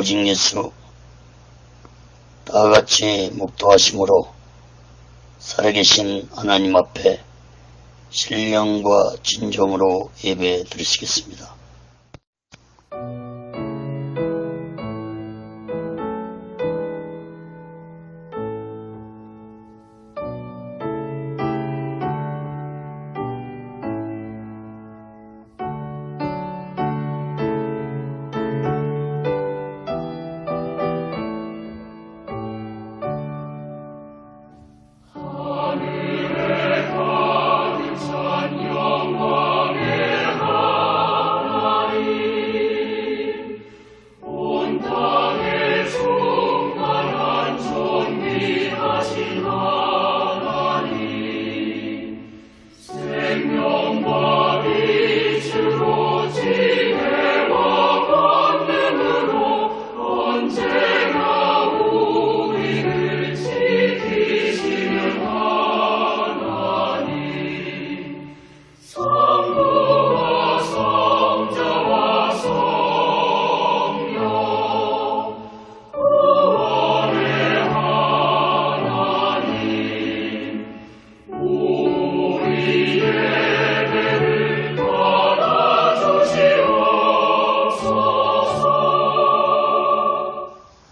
오직 예수 다같이 묵도하심으로 살아계신 하나님 앞에 신령과 진정으로 예배 드리시겠습니다.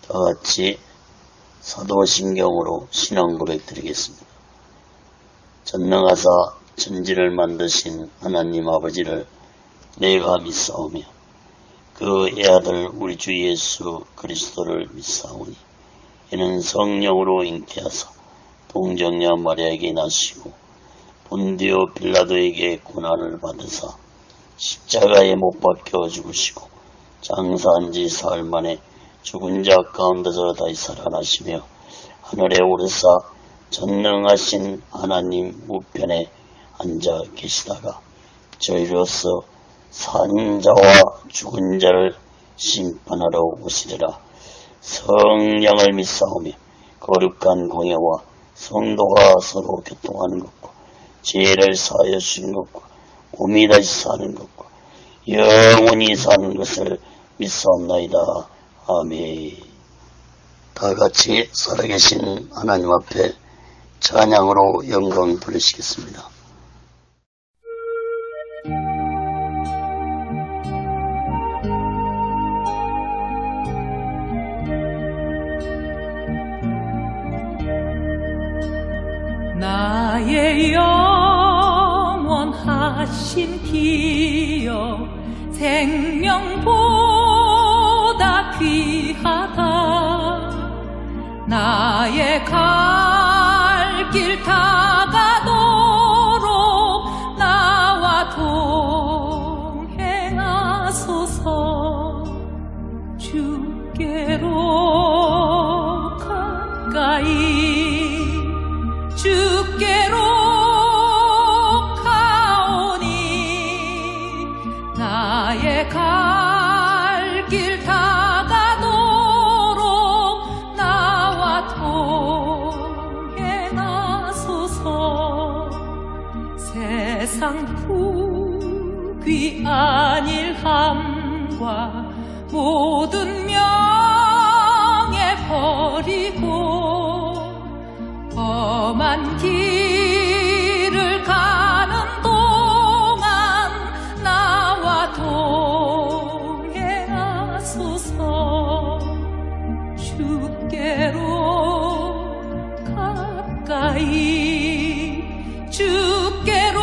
다같이 사도신경으로 신앙 고백 드리겠습니다. 전능하사 천지를 만드신 하나님 아버지를 내가 믿사오며 그 애아들 우리 주 예수 그리스도를 믿사오니 이는 성령으로 잉태하사 동정녀 마리아에게 나시고 본디오 빌라도에게 고난을 받으사 십자가에 못 박혀 죽으시고 장사한 지 사흘 만에 죽은 자 가운데서 다시 살아나시며 하늘에 오르사 전능하신 하나님 우편에 앉아 계시다가 저희로서 산 자와 죽은 자를 심판하러 오시리라. 성령을 믿사오며 거룩한 공예와 성도가 서로 교통하는 것과 죄를 사하여 주신 것과 몸이 다시 사는 것과 영원히 사는 것을 믿사옵나이다. 아멘. 다같이 살아계신 하나님 앞에 찬양으로 영광 돌리시겠습니다. 나의 영원하신 기여 생명보다 귀하다. 나의 갈 길 다가도록 나와 동행하소서. 주께로 가까이 주께로 가오니 나의 갈 길 다가도록 나와 동행하소서. 세상 부귀한 일함과 모든 명예 버리고 험한 길을 가는 동안 나와 동행하소서. 주께로 가까이 주께로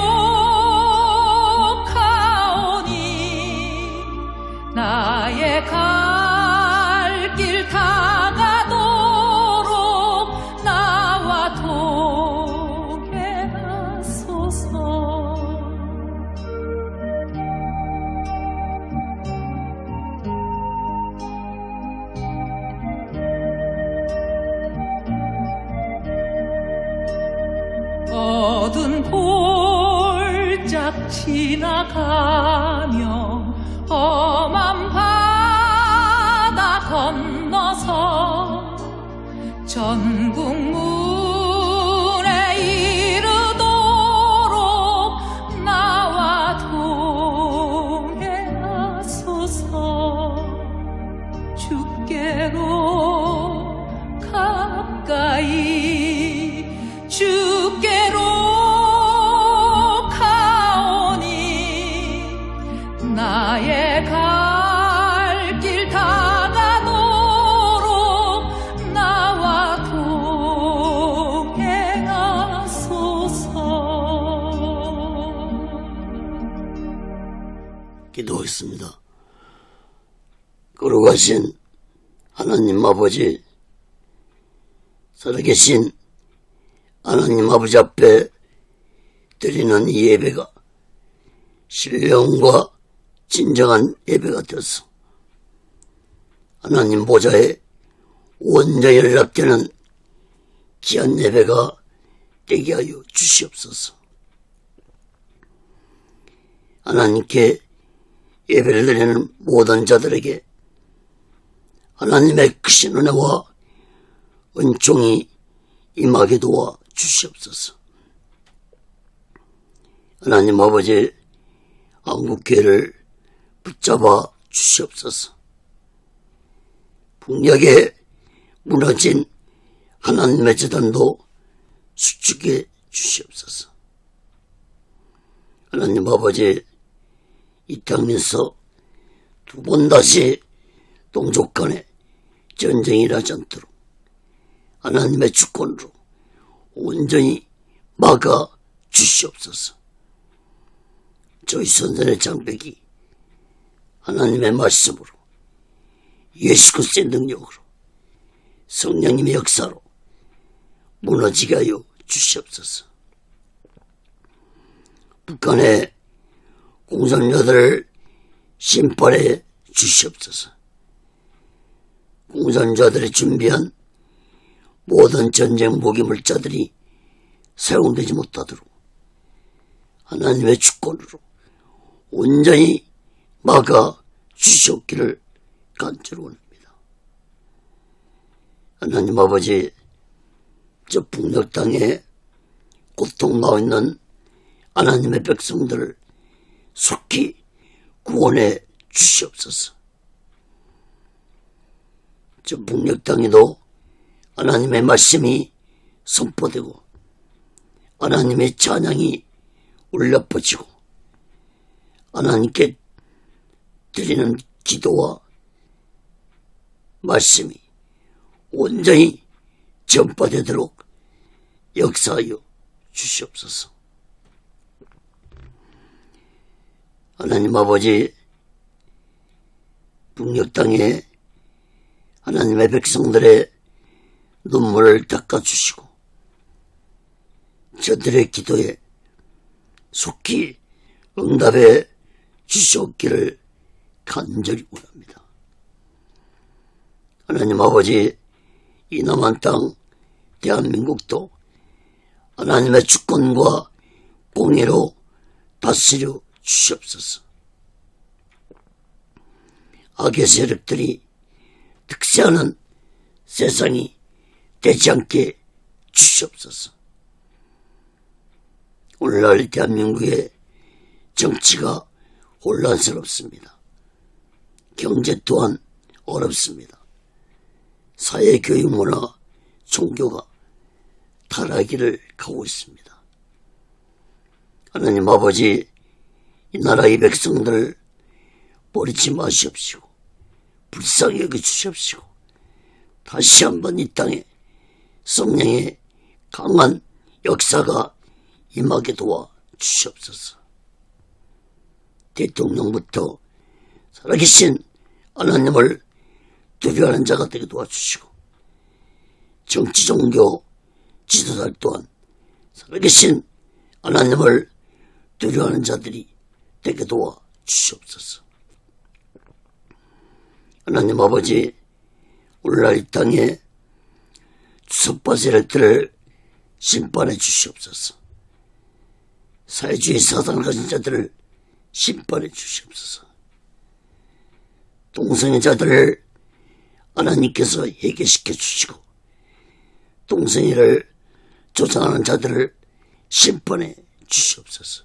가오니 나의 갈 길 다가도록 나와 동행하소서. 어두운 골짝 지나가며 험한 바다 건너서 전국 문에 이르도록 나와 동행하소서. 주께 가까이 주께로 가오니 나의 갈 길 다가도록 나와 동행하소서. 기도하겠습니다. 거룩하신 하나님 아버지, 살아계신 하나님 아버지 앞에 드리는 이 예배가 신령과 진정한 예배가 되어서 하나님 보좌에 온전히 연락되는 귀한 예배가 되게 하여 주시옵소서. 하나님께 예배를 드리는 모든 자들에게 하나님의 크신 은혜와 은총이 임하게 도와 주시옵소서. 하나님 아버지, 한국교회를 붙잡아 주시옵소서. 북녘에 무너진 하나님의 재단도 수축해 주시옵소서. 하나님 아버지, 이 땅에서 두 번 다시 동족 간에 전쟁이 일어나지 않도록 하나님의 주권으로 온전히 막아 주시옵소서. 저희 선생의 장벽이 하나님의 말씀으로 예수 그리스도의 능력으로 성령님의 역사로 무너지게 하여 주시옵소서. 북한의 공산자들을 심판해 주시옵소서. 공산자들이 준비한 모든 전쟁 무기 물자들이 사용되지 못하도록 하나님의 주권으로 온전히 막아 주시옵기를 간절히 원합니다. 하나님 아버지, 저 북녘 땅에 고통당하고 있는 하나님의 백성들을 속히 구원해 주시옵소서. 저 북녘 땅에도 하나님의 말씀이 선포되고 하나님의 찬양이 울려 퍼지고 하나님께 드리는 기도와 말씀이 온전히 전파되도록 역사하여 주시옵소서. 하나님 아버지, 북녘 땅에 하나님의 백성들의 눈물을 닦아주시고 저들의 기도에 속히 응답해 주시옵기를 간절히 원합니다. 하나님 아버지, 이 남한 땅 대한민국도 하나님의 주권과 공의로 다스려 주시옵소서. 악의 세력들이 득세하는 세상이 되지 않게 주시옵소서. 오늘날 대한민국의 정치가 혼란스럽습니다. 경제 또한 어렵습니다. 사회, 교육, 문화, 종교가 타락기를 가고 있습니다. 하나님 아버지, 이 나라의 백성들을 버리지 마시옵시고 불쌍히 여겨주시옵시고 다시 한번 이 땅에 성령의 강한 역사가 임하게 도와 주시옵소서. 대통령부터 살아계신 하나님을 두려워하는 자가 되게 도와주시고 정치, 종교, 지도자 또한 살아계신 하나님을 두려워하는 자들이 되게 도와 주시옵소서. 하나님 아버지, 오늘날 이 땅에 주석파 세력들을 심판해 주시옵소서. 사회주의 사상을 가진 자들을 심판해 주시옵소서. 동성애자들을 하나님께서 해결시켜 주시고 동성애를 조장하는 자들을 심판해 주시옵소서.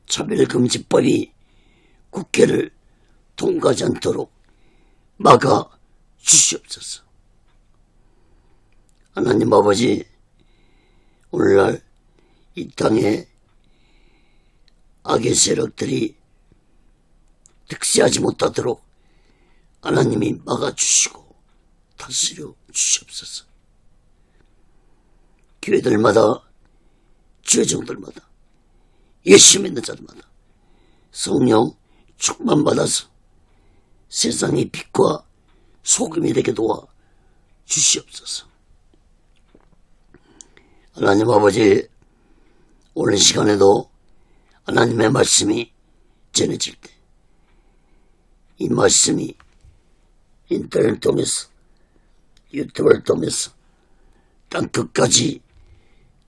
차별금지법이 국회를 통과하지 않도록 막아 주시옵소서. 하나님 아버지, 오늘날 이 땅에 악의 세력들이 득세하지 못하도록 하나님이 막아주시고 다스려 주시옵소서. 교회들마다, 주의종들마다, 예수 믿는 자들마다 성령 충만받아서 세상의 빛과 소금이 되게 도와 주시옵소서. 하나님 아버지, 오늘 시간에도 하나님의 말씀이 전해질 때 이 말씀이 인터넷을 통해서, 유튜브를 통해서 땅끝까지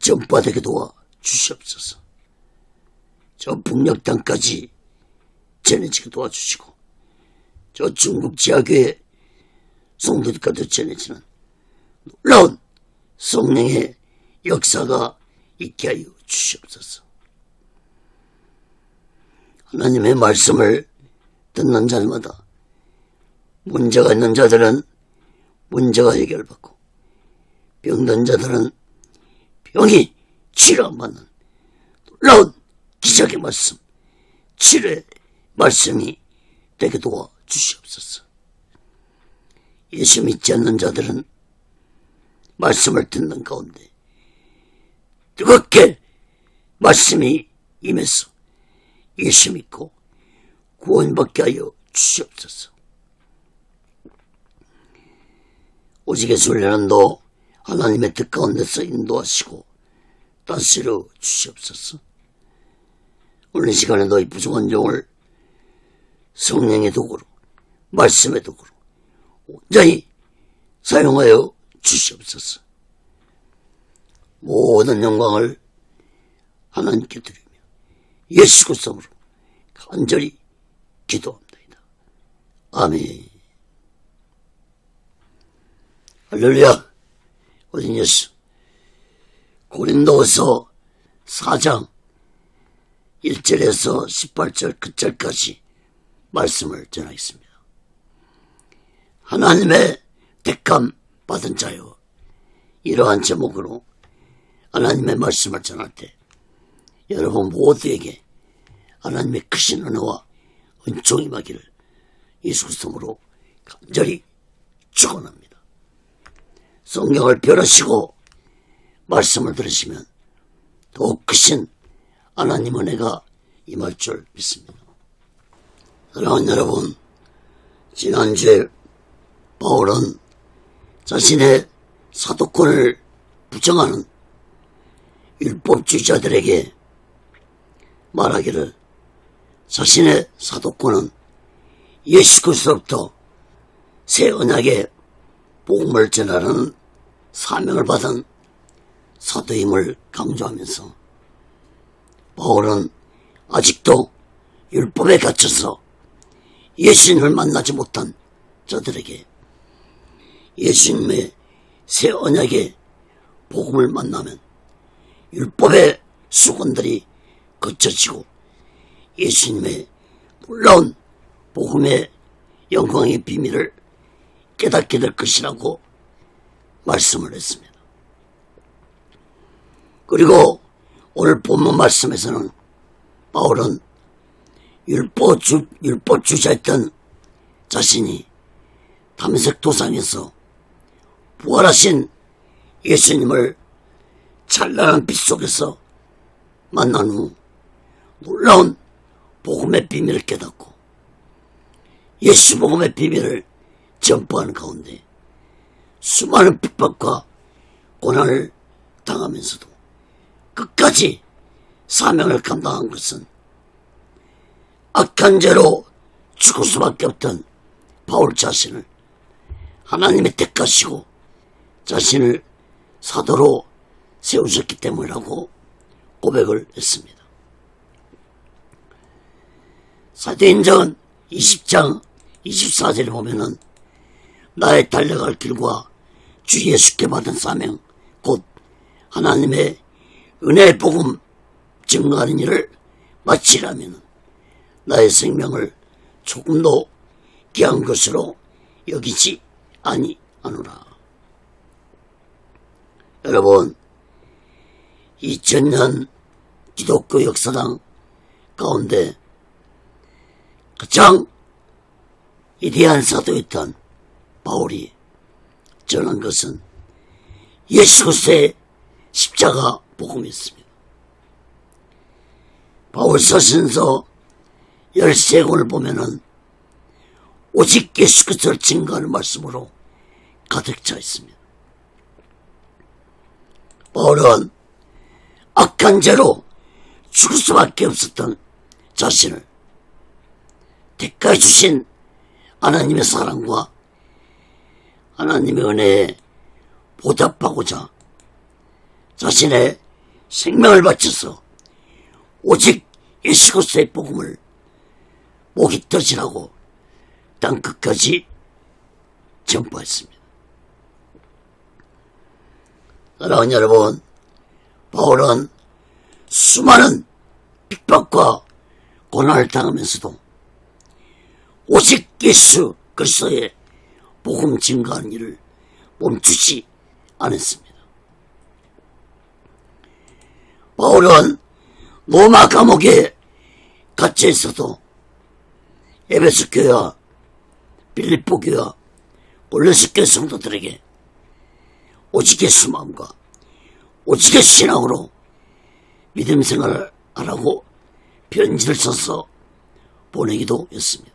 전파되게 도와 주시옵소서. 저 북녘 땅까지 전해지게 도와주시고, 저 중국 지하교회 성도들까지 전해지는 놀라운 성령의 역사가 있게 하여 주시옵소서. 하나님의 말씀을 듣는 자마다 문제가 있는 자들은 문제가 해결받고, 병든 자들은 병이 치료받는 놀라운 기적의 말씀, 치료의 말씀이 되게 도와 주시옵소서. 예수 믿지 않는 자들은 말씀을 듣는 가운데 뜨겁게 말씀이 임해서 예수 믿고 구원받게 하여 주시옵소서. 오직의 순례는도 하나님의 뜻 가운데서 인도하시고 다스려 주시옵소서. 오늘 시간에도 이 부족한 종을 성령의 도구로, 말씀의 도구로 온전히 사용하여 주시옵소서. 모든 영광을 하나님께 드리며 예수 그리스도로 간절히 기도합니다. 아멘. 할렐루야. 어린 예수. 고린도서 4장 1절에서 18절 끝절까지 말씀을 전하겠습니다. 하나님의 택함 받은 자여, 이러한 제목으로 하나님의 말씀을 전할 때 여러분 모두에게 하나님의 크신 은혜와 은총이 임하기를 예수 그리스도로 간절히 축원합니다. 성경을 펴으시고 말씀을 들으시면 더욱 크신 하나님 은혜가 임할 줄 믿습니다. 사랑하는 여러분, 지난주에 바울은 자신의 사도권을 부정하는 율법주의자들에게 말하기를 자신의 사도권은 예수 그리스도로부터 새 언약의 복음을 전하는 사명을 받은 사도임을 강조하면서 바울은 아직도 율법에 갇혀서 예수님을 만나지 못한 저들에게 예수님의 새 언약의 복음을 만나면 율법의 수건들이 거쳐지고 예수님의 놀라운 복음의 영광의 비밀을 깨닫게 될 것이라고 말씀을 했습니다. 그리고 오늘 본문 말씀에서는 바울은 율법주의자였던 자신이 담색 도상에서 부활하신 예수님을 찬란한 빛 속에서 만난 후 놀라운 복음의 비밀을 깨닫고 예수 복음의 비밀을 전파하는 가운데 수많은 핍박과 고난을 당하면서도 끝까지 사명을 감당한 것은 악한 죄로 죽을 수밖에 없던 바울 자신을 하나님이 택하시고 자신을 사도로 세우셨기 때문이라고 고백을 했습니다. 사도행전 20장 24절에 보면은 나의 달려갈 길과 주 예수께 받은 사명 곧 하나님의 은혜의 복음 증거하는 일을 마치라면 나의 생명을 조금도 귀한 것으로 여기지 아니하노라. 여러분, 2000년 기독교 역사상 가운데 가장 위대한 사도였던 바울이 전한 것은 예수 그리스도의 십자가 복음이었습니다. 바울 서신서 13권을 보면은 오직 예수 그리스도를 증거하는 말씀으로 가득 차 있습니다. 바울은 악한 죄로 죽을 수밖에 없었던 자신을 대가해 주신 하나님의 사랑과 하나님의 은혜에 보답하고자 자신의 생명을 바쳐서 오직 예수 그리스도의 복음을 목이 터지라고 땅끝까지 전파했습니다. 사랑하는 여러분, 바울은 수많은 핍박과 고난을 당하면서도 오직 예수 그리스도의 복음 증거하는 일을 멈추지 않았습니다. 바울은 로마 감옥에 갇혀 있어도 에베소 교회와 빌립보 교회와 골로새 교회 성도들에게 오직 예수 마음과 오직 예수 신앙으로 믿음 생활을 하라고 편지를 써서 보내기도 했습니다.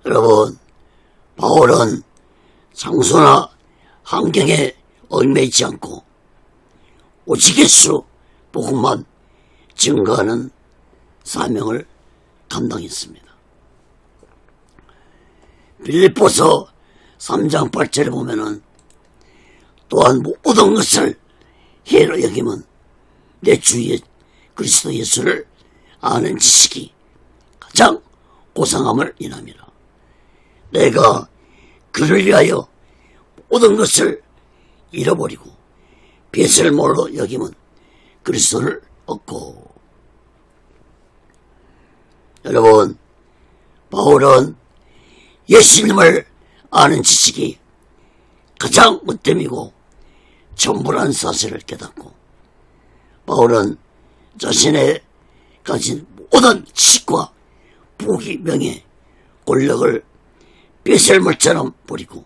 여러분, 바울은 장소나 환경에 얽매이지 않고 오직 예수 복음만 증거하는 사명을 감당했습니다. 빌립보서 3장 8절에 보면은 또한 모든 것을 해로 여기면 내 주 그리스도 예수를 아는 지식이 가장 고상함을 인함이라. 내가 그를 위하여 모든 것을 잃어버리고 배설물로 여기면 그리스도를 얻고. 여러분, 바울은 예수님을 아는 지식이 가장 으뜸이고 전부라는 사실을 깨닫고 바울은 자신의 가진 모든 지식과 부귀, 명예, 권력을 배설물처럼 버리고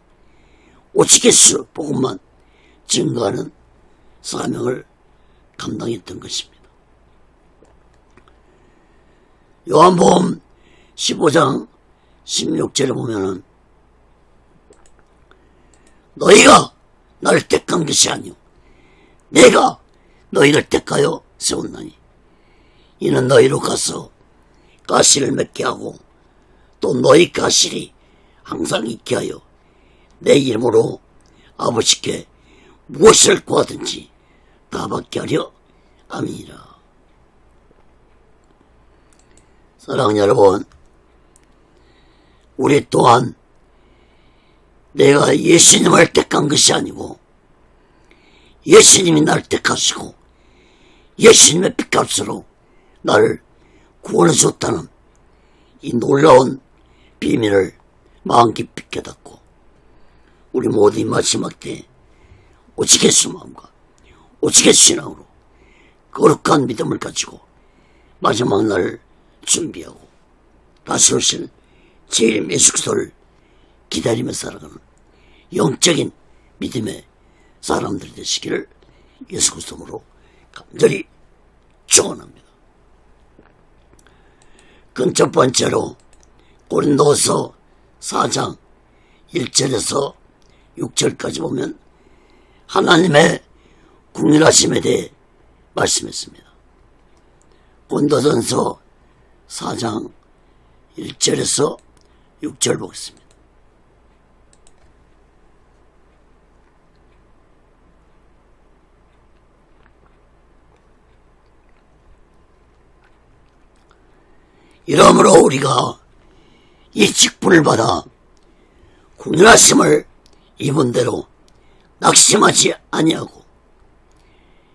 오직 예수 복음만 증거하는 사명을 감당했던 것입니다. 요한복음 15장 16절에 보면은 너희가 나를 택한 것이 아니오 내가 너희를 택하여 세웠나니 이는 너희로 가서 가시를 맺게 하고 또 너희 가시리 항상 있게 하여 내 이름으로 아버지께 무엇을 구하든지 다 받게 하려 아멘이라. 사랑하는 여러분, 우리 또한 내가 예수님을 택한 것이 아니고 예수님이 나를 택하시고 예수님의 피값으로 나를 구원해 줬다는 이 놀라운 비밀을 마음 깊이 깨닫고 우리 모두 이 마지막 때 오직 예수 마음과 오직 예수 신앙으로 거룩한 믿음을 가지고 마지막 날을 준비하고 다시 오실 주님 예수 그리스도를 기다리며 살아가는 영적인 믿음의 사람들이 되시기를 예수 그리스도로 간절히 축원합니다. 그 첫 번째로 고린도서 4장 1절에서 6절까지 보면 하나님의 궁일하심에 대해 말씀했습니다. 고린도전서 4장 1절에서 6절 보겠습니다. 이러므로 우리가 이 직분을 받아 궁일하심을 입은 대로 낙심하지 아니하고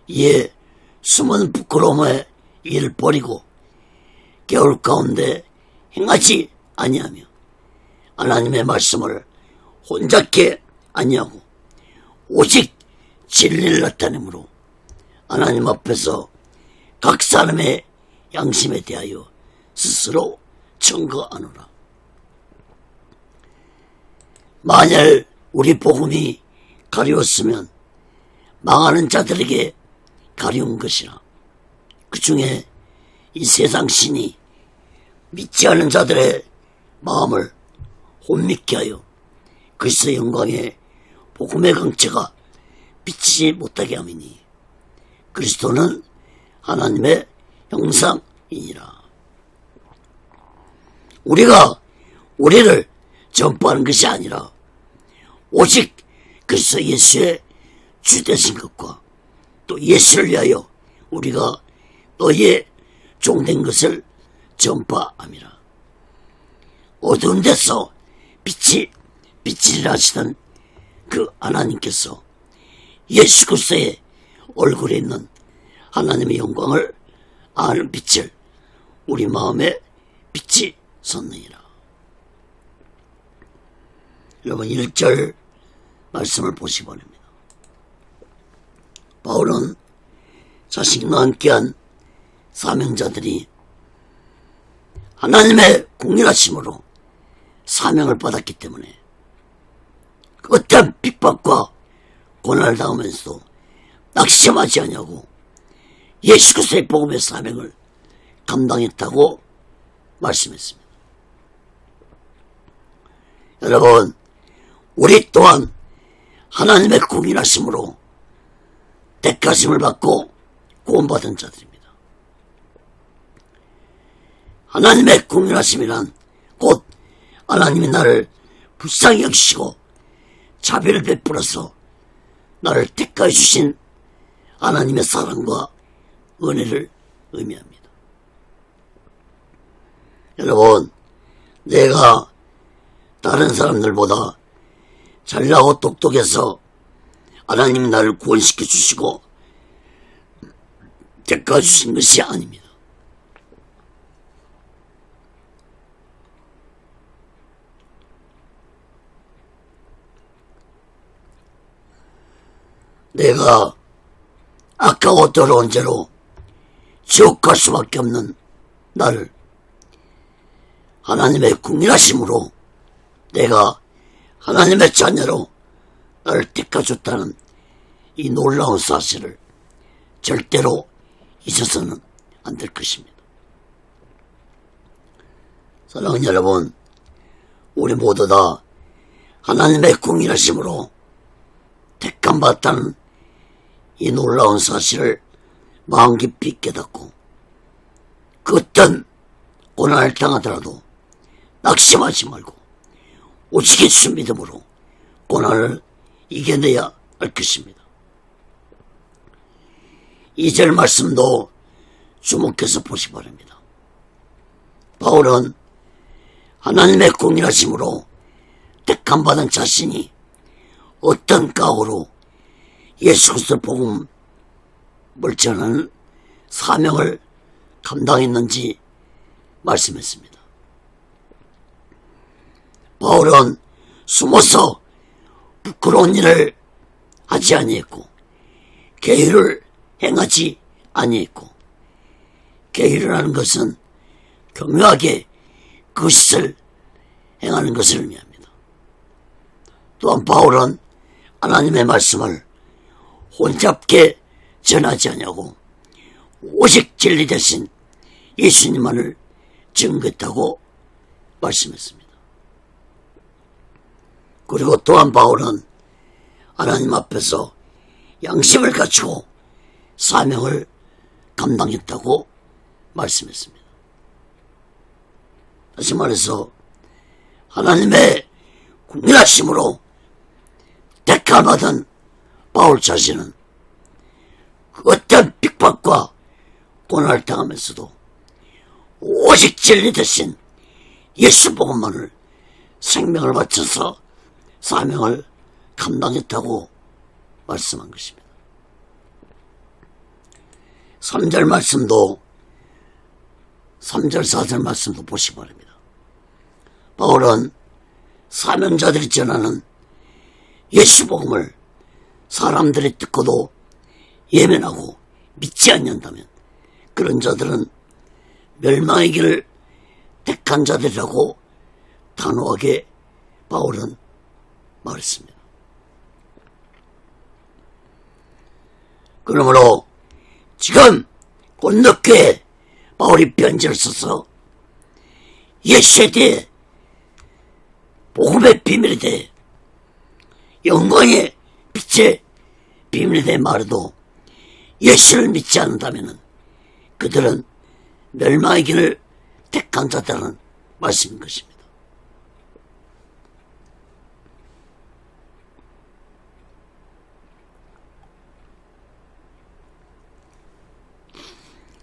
이에 숨은 부끄러움의 일을 버리고 겨울 가운데 행하지 아니하며 하나님의 말씀을 혼잡케 아니하고 오직 진리를 나타내므로 하나님 앞에서 각 사람의 양심에 대하여 스스로 청구하노라. 만일 우리 복음이 가리웠으면 망하는 자들에게 가리운 것이라. 그 중에 이 세상 신이 믿지 않는 자들의 마음을 혼미케 하여 그리스도의 영광의 복음의 강체가 비치지 못하게 함이니 그리스도는 하나님의 형상이니라. 우리가 우리를 전파하는 것이 아니라 오직 그리스도 예수의 주되신 것과 또 예수를 위하여 우리가 너희의 종된 것을 전파함이라. 어두운 데서 빛이 비치리라 하시던 그 하나님께서 예수 그리스도의 얼굴에 있는 하나님의 영광을 아는 빛을 우리 마음에 빛이 섰느니라. 여러분 1절 말씀을 보시기 바랍니다. 바울은 자신과 함께한 사명자들이 하나님의 공일하심으로 사명을 받았기 때문에 어떤 핍박과 고난을 당하면서도 낙심하지 아니하고 예수 그리스도의 복음의 사명을 감당했다고 말씀했습니다. 여러분, 우리 또한 하나님의 공인하심으로 택하심을 받고 구원받은 자들입니다. 하나님의 공인하심이란 곧 하나님이 나를 불쌍히 여기시고 자비를 베풀어서 나를 택하여 주신 하나님의 사랑과 은혜를 의미합니다. 여러분, 내가 다른 사람들보다 잘나고 똑똑해서 하나님이 나를 구원시켜 주시고 택하여 주신 것이 아닙니다. 내가 악하고 더러운 죄로 지옥 갈 수밖에 없는 나를 하나님의 궁일하심으로 내가 하나님의 자녀로 나를 택하셨다는 이 놀라운 사실을 절대로 잊어서는 안 될 것입니다. 사랑하는 여러분, 우리 모두 다 하나님의 궁일하심으로 택함받았다는 이 놀라운 사실을 마음 깊이 깨닫고 그 어떤 고난을 당하더라도 낙심하지 말고 오직 예수 믿음으로 고난을 이겨내야 할 것입니다. 2절 말씀도 주목해서 보시기 바랍니다. 바울은 하나님의 공일하심으로 택함받은 자신이 어떤 각오로 예수 그리스도 복음을 전하는 사명을 감당했는지 말씀했습니다. 바울은 숨어서 부끄러운 일을 하지 아니했고 계율을 행하지 아니했고, 계율을 하는 것은 교묘하게 그것을 행하는 것을 의미합니다. 또한 바울은 하나님의 말씀을 혼잡게 전하지 아니하고 오직 진리 대신 예수님만을 증거했다고 말씀했습니다. 그리고 또한 바울은 하나님 앞에서 양심을 갖추고 사명을 감당했다고 말씀했습니다. 다시 말해서 하나님의 궁일하심으로 택함받은 바울 자신은 어떤 핍박과 고난을 당하면서도 오직 진리 대신 예수 복음만을 생명을 바쳐서 사명을 감당했다고 말씀한 것입니다. 3절 말씀도 3절 4절 말씀도 보시기 바랍니다. 바울은 사명자들이 전하는 예수 복음을 사람들이 듣고도 예면하고 믿지 않는다면 그런 자들은 멸망의 길을 택한 자들이라고 단호하게 바울은 말했습니다. 그러므로 지금 골로교에 바울이 편지를 써서 예수에 대해 복음의 비밀에 대해 영광의 빛의 비밀에 대해 말해도 예수를 믿지 않는다면 그들은 멸망의 길을 택한 자들은 말씀인 것입니다.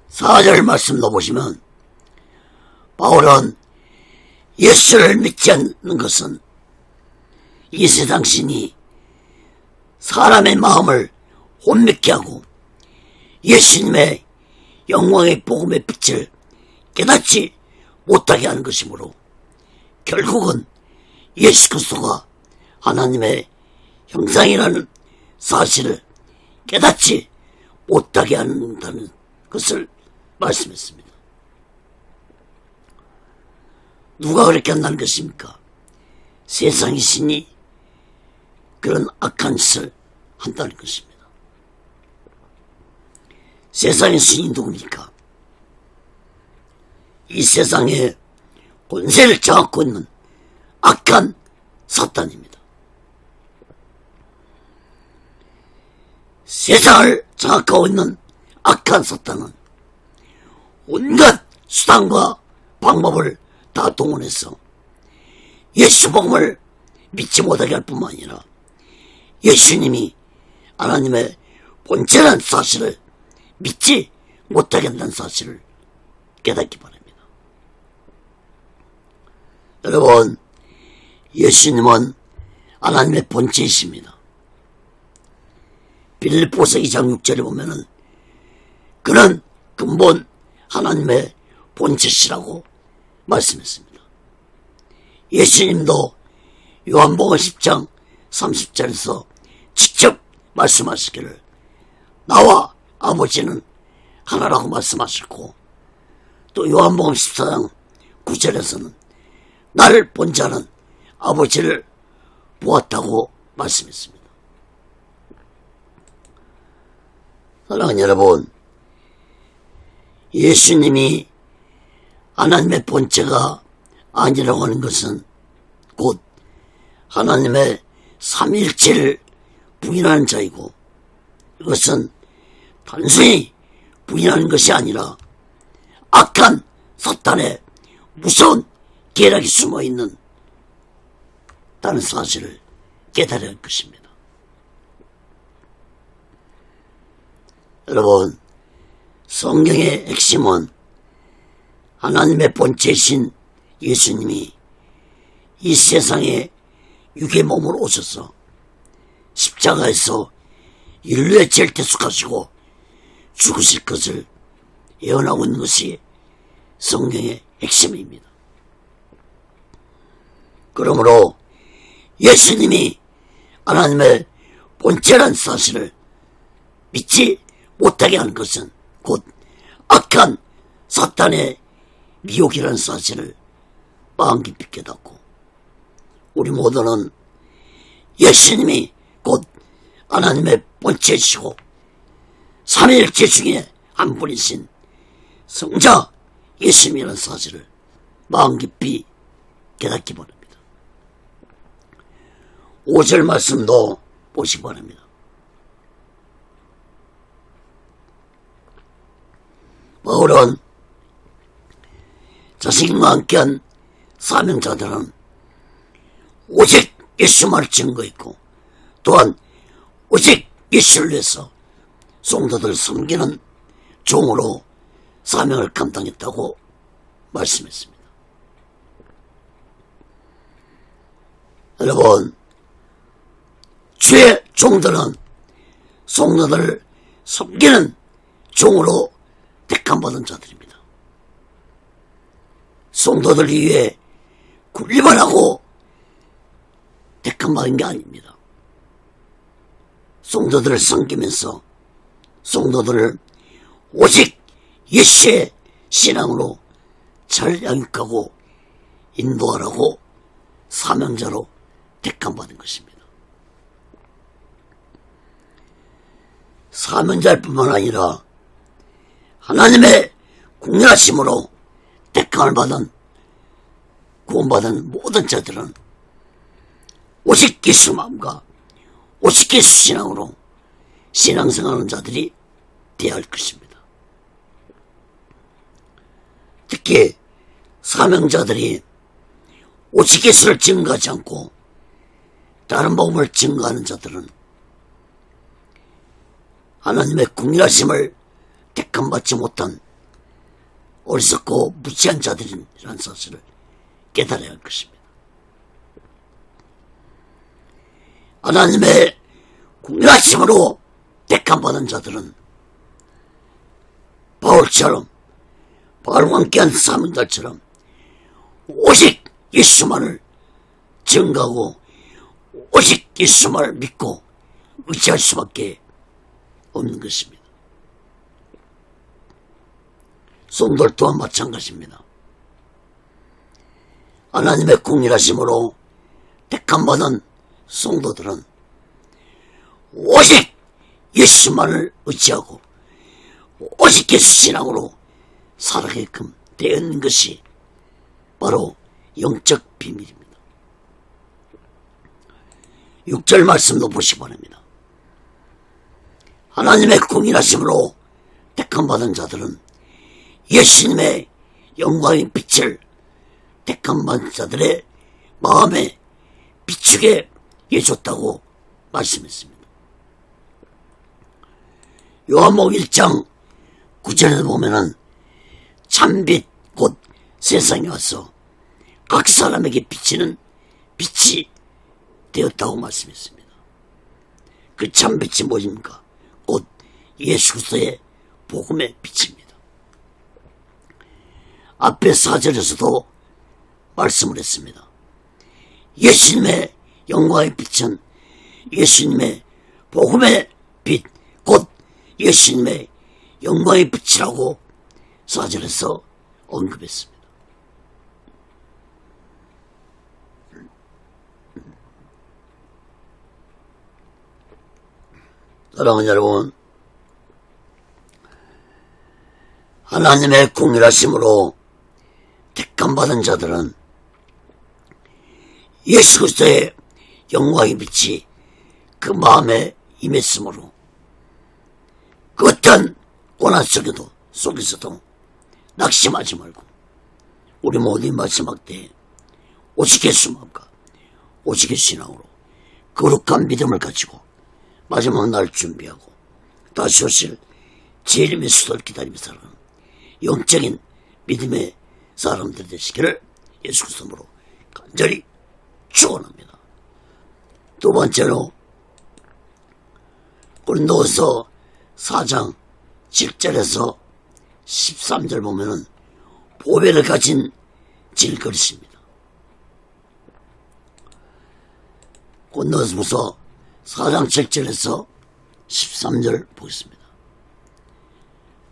사절 말씀도 보시면 바울은 예수를 믿지 않는 것은 이 세상 신이 사람의 마음을 혼미케 하고 예수님의 영광의 복음의 빛을 깨닫지 못하게 하는 것이므로 결국은 예수 그리스도가 하나님의 형상이라는 사실을 깨닫지 못하게 한다는 것을 말씀했습니다. 누가 그렇게 한다는 것입니까? 세상의 신이 그런 악한 짓을 한다는 것입니다. 세상의 신이 누굽니까? 이 세상에 권세를 장악하고 있는 악한 사탄입니다. 세상을 장악하고 있는 악한 사탄은 온갖 수단과 방법을 다 동원해서 예수 복음을 믿지 못하게 할 뿐만 아니라 예수님이 하나님의 본체라는 사실을 믿지 못하게 한다는 사실을 깨닫기 바랍니다. 여러분, 예수님은 하나님의 본체이십니다. 빌립보서 2장 6절에 보면은 그는 근본 하나님의 본체시라고 말씀했습니다. 예수님도 요한복음 10장 30절에서 직접 말씀하시기를 나와 아버지는 하나라고 말씀하셨고, 또 요한복음 14장 9절에서는 나를 본 자는 아버지를 보았다고 말씀했습니다. 사랑하는 여러분, 예수님이 하나님의 본체가 아니라고 하는 것은 곧 하나님의 삼위일체를 부인하는 자이고, 이것은 단순히 부인하는 것이 아니라 악한 사탄의 무서운 계략이 숨어있는 다른 사실을 깨달아야 할 것입니다. 여러분, 성경의 핵심은 하나님의 본체이신 예수님이 이 세상에 육의 몸으로 오셔서 십자가에서 인류의 죄를 대속하시고 죽으실 것을 예언하고 있는 것이 성경의 핵심입니다. 그러므로 예수님이 하나님의 본체라는 사실을 믿지 못하게 하는 것은 곧 악한 사탄의 미혹이라는 사실을 마음 깊이 깨닫고, 우리 모두는 예수님이 곧 하나님의 본체이시고 삼위일체 중에 한 분이신 성자 예수님이라는 사실을 마음 깊이 깨닫기 바랍니다. 5절 말씀도 보시기 바랍니다. 바울은 자신과 함께한 사명자들은 오직 예수만을 증거했고, 또한 오직 예수를 위해서 성도들을 섬기는 종으로 사명을 감당했다고 말씀했습니다. 여러분, 주의 종들은 성도들을 섬기는 종으로 택함받은 자들입니다. 성도들 위해 군림을 하고 택함받은 게 아닙니다. 성도들을 섬기면서 성도들을 오직 예수의 신앙으로 잘 양육하고 인도하라고 사명자로 택함받은 것입니다. 사명자일 뿐만 아니라 하나님의 국률하심으로 택함을 받은 구원받은 모든 자들은 오직 예수 마음과 오직 예수 신앙으로 신앙생활하는 자들이 되어야 할 것입니다. 특히 사명자들이 오직 예수를 증거하지 않고 다른 복음을 증거하는 자들은 하나님의 국률하심을 택함받지 못한 어리석고 무지한 자들이라는 사실을 깨달아야 할 것입니다. 하나님의 국률하심으로 택함받은 자들은 바울처럼 바울과 함께한 사명자처럼 오직 예수만을 증거하고 오직 예수만을 믿고 의지할 수밖에 없는 것입니다. 성도들 또한 마찬가지입니다. 하나님의 국률하심으로 택함받은 성도들은 오직 예수만을 의지하고 오직 예수 신앙으로 살아가게끔 되어 있는 것이 바로 영적 비밀입니다. 6절 말씀도 보시기 바랍니다. 하나님의 국률하심으로 택함받은 자들은 예수님의 영광의 빛을 택함받은 자들의 마음에 비추게 해줬다고 말씀했습니다. 요한복음 1장 9절에 보면은 참빛 곧 세상에 와서 각 사람에게 비치는 빛이 되었다고 말씀했습니다. 그 참빛이 뭐입니까? 곧 예수 그리스도의 복음의 빛입니다. 앞에 4절에서도 말씀을 했습니다. 예수님의 영광의 빛은 예수님의 복음의 빛, 곧 예수님의 영광의 빛이라고 4절에서 언급했습니다. 사랑하는 여러분, 하나님의 국률하심으로 택함받은 자들은 예수 그리스도의 영광의 빛이 그 마음에 임했으므로 그 어떤 고난 속에서도 낙심하지 말고 우리 모두 마지막 때에 오직 예수 마음과 오직 예수 신앙으로 거룩한 믿음을 가지고 마지막 날 준비하고 다시 오실 재림의 수도를 기다리며 살아가는 영적인 믿음의 사람들 되시기를 예수 그리스도로 간절히 축원합니다. 두 번째로 고린도후서 4장 7절에서 13절 보면은 보배를 가진 질그릇입니다. 고린도후서 4장 7절에서 13절 보겠습니다.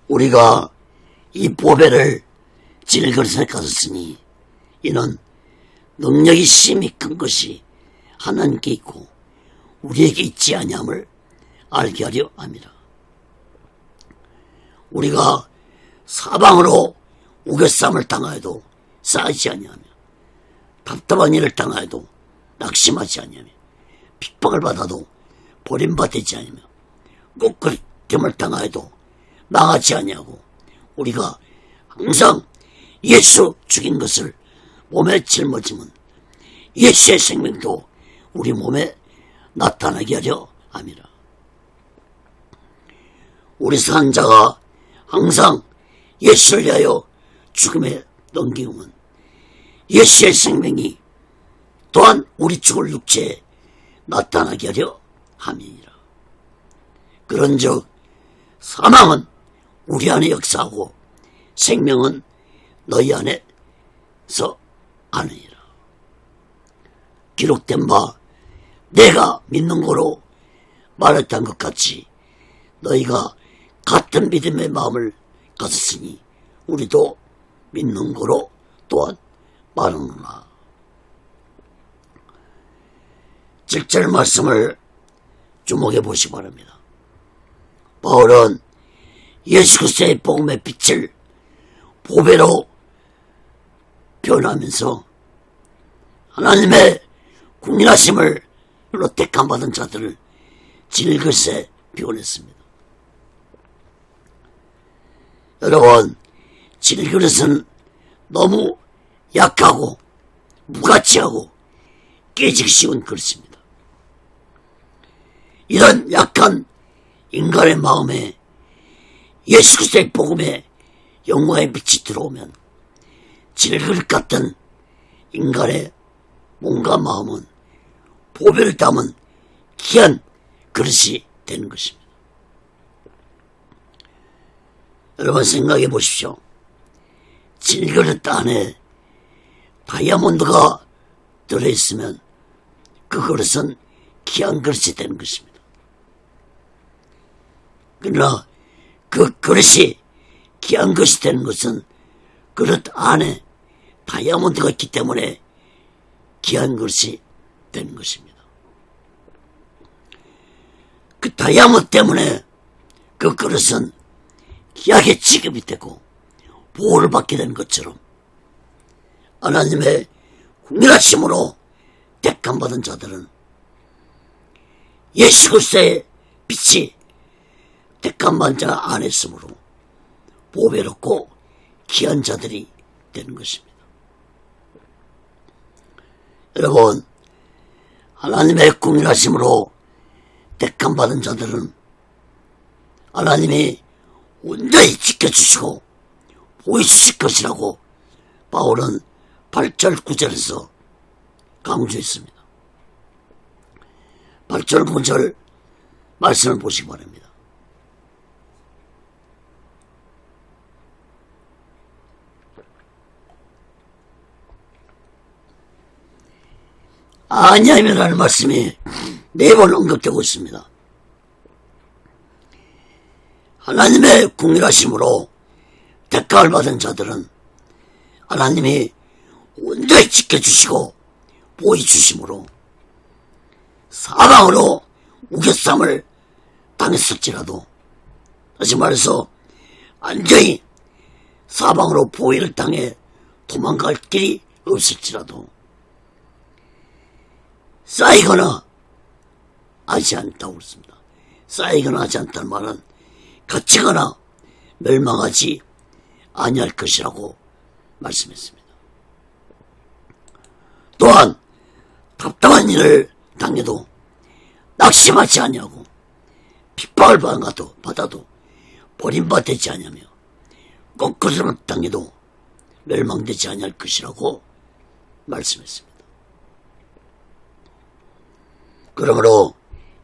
우리가 이 보배를 질그릇에 가졌으니 이는 능력이 심히 큰 것이 하나님께 있고 우리에게 있지 아니함을 알게 하려 함이라. 우리가 사방으로 우겨쌈을 당하여도 싸지 아니하며 답답한 일을 당하여도 낙심하지 아니하며 핍박을 받아도 버림받지 아니하며 ቁ끄림을 당하여도 망하지 아니하고 우리가 항상 예수 죽인 것을 몸에 짊어지면 예수의 생명도 우리 몸에 나타나게 하려 함이라. 우리 산자가 항상 예수를 위하여 죽음에 넘기면 예수의 생명이 또한 우리 죽을 육체에 나타나게 하려 함이니라. 그런즉 사망은 우리 안에 역사하고 생명은 너희 안에서 아느니라. 기록된 바 내가 믿는 거로 말했던 것 같이 너희가 같은 믿음의 마음을 가졌으니 우리도 믿는 거로 또한 말하노라. 7절 말씀을 주목해 보시기 바랍니다. 바울은 예수 그리스도의 복음의 빛을 보배로 표현하면서 하나님의 국민하심을 택함받은 자들을 질것에 표현했습니다. 여러분, 질그릇은 너무 약하고 무가치하고 깨지기 쉬운 그릇입니다. 이런 약한 인간의 마음에 예수 그리스도의 복음의 영광의 빛이 들어오면 질그릇 같은 인간의 몸과 마음은 보배를 담은 귀한 그릇이 되는 것입니다. 여러분 생각해 보십시오. 질그릇 안에 다이아몬드가 들어있으면 그 그릇은 귀한 그릇이 되는 것입니다. 그러나 그 그릇이 귀한 것이 되는 것은 그릇 안에 다이아몬드가 있기 때문에 귀한 그릇이 되는 것입니다. 그 다이아몬드 때문에 그 그릇은 귀하게 취급이 되고 보호를 받게 되는 것처럼 하나님의 국민하심으로 택함받은 자들은 예수 그리스도의 빛이 택함받은 자 안에 있으므로 보배롭고 귀한 자들이 되는 것입니다. 여러분, 하나님의 국민하심으로 택함받은 자들은 하나님이 온전히 지켜주시고 보여주실 것이라고 바울은 8절 9절에서 강조했습니다. 8절 9절 말씀을 보시기 바랍니다. 아니하면라는 말씀이 4번 언급되고 있습니다. 하나님의 국민하심으로 택함을 받은 자들은 하나님이 온전히 지켜주시고 보여주심으로 사방으로 우겨쌈을 당했을지라도, 다시 말해서 완전히 사방으로 보호를 당해 도망갈 길이 없을지라도 쌓이거나 하지 않다고 그랬습니다. 쌓이거나 하지 않다는 말은 갇히거나 멸망하지 아니할 것이라고 말씀했습니다. 또한 답답한 일을 당해도 낙심하지 아니하고 핍박을 받아도 버림받지 아니하며 거꾸로 당해도 멸망되지 아니할 것이라고 말씀했습니다. 그러므로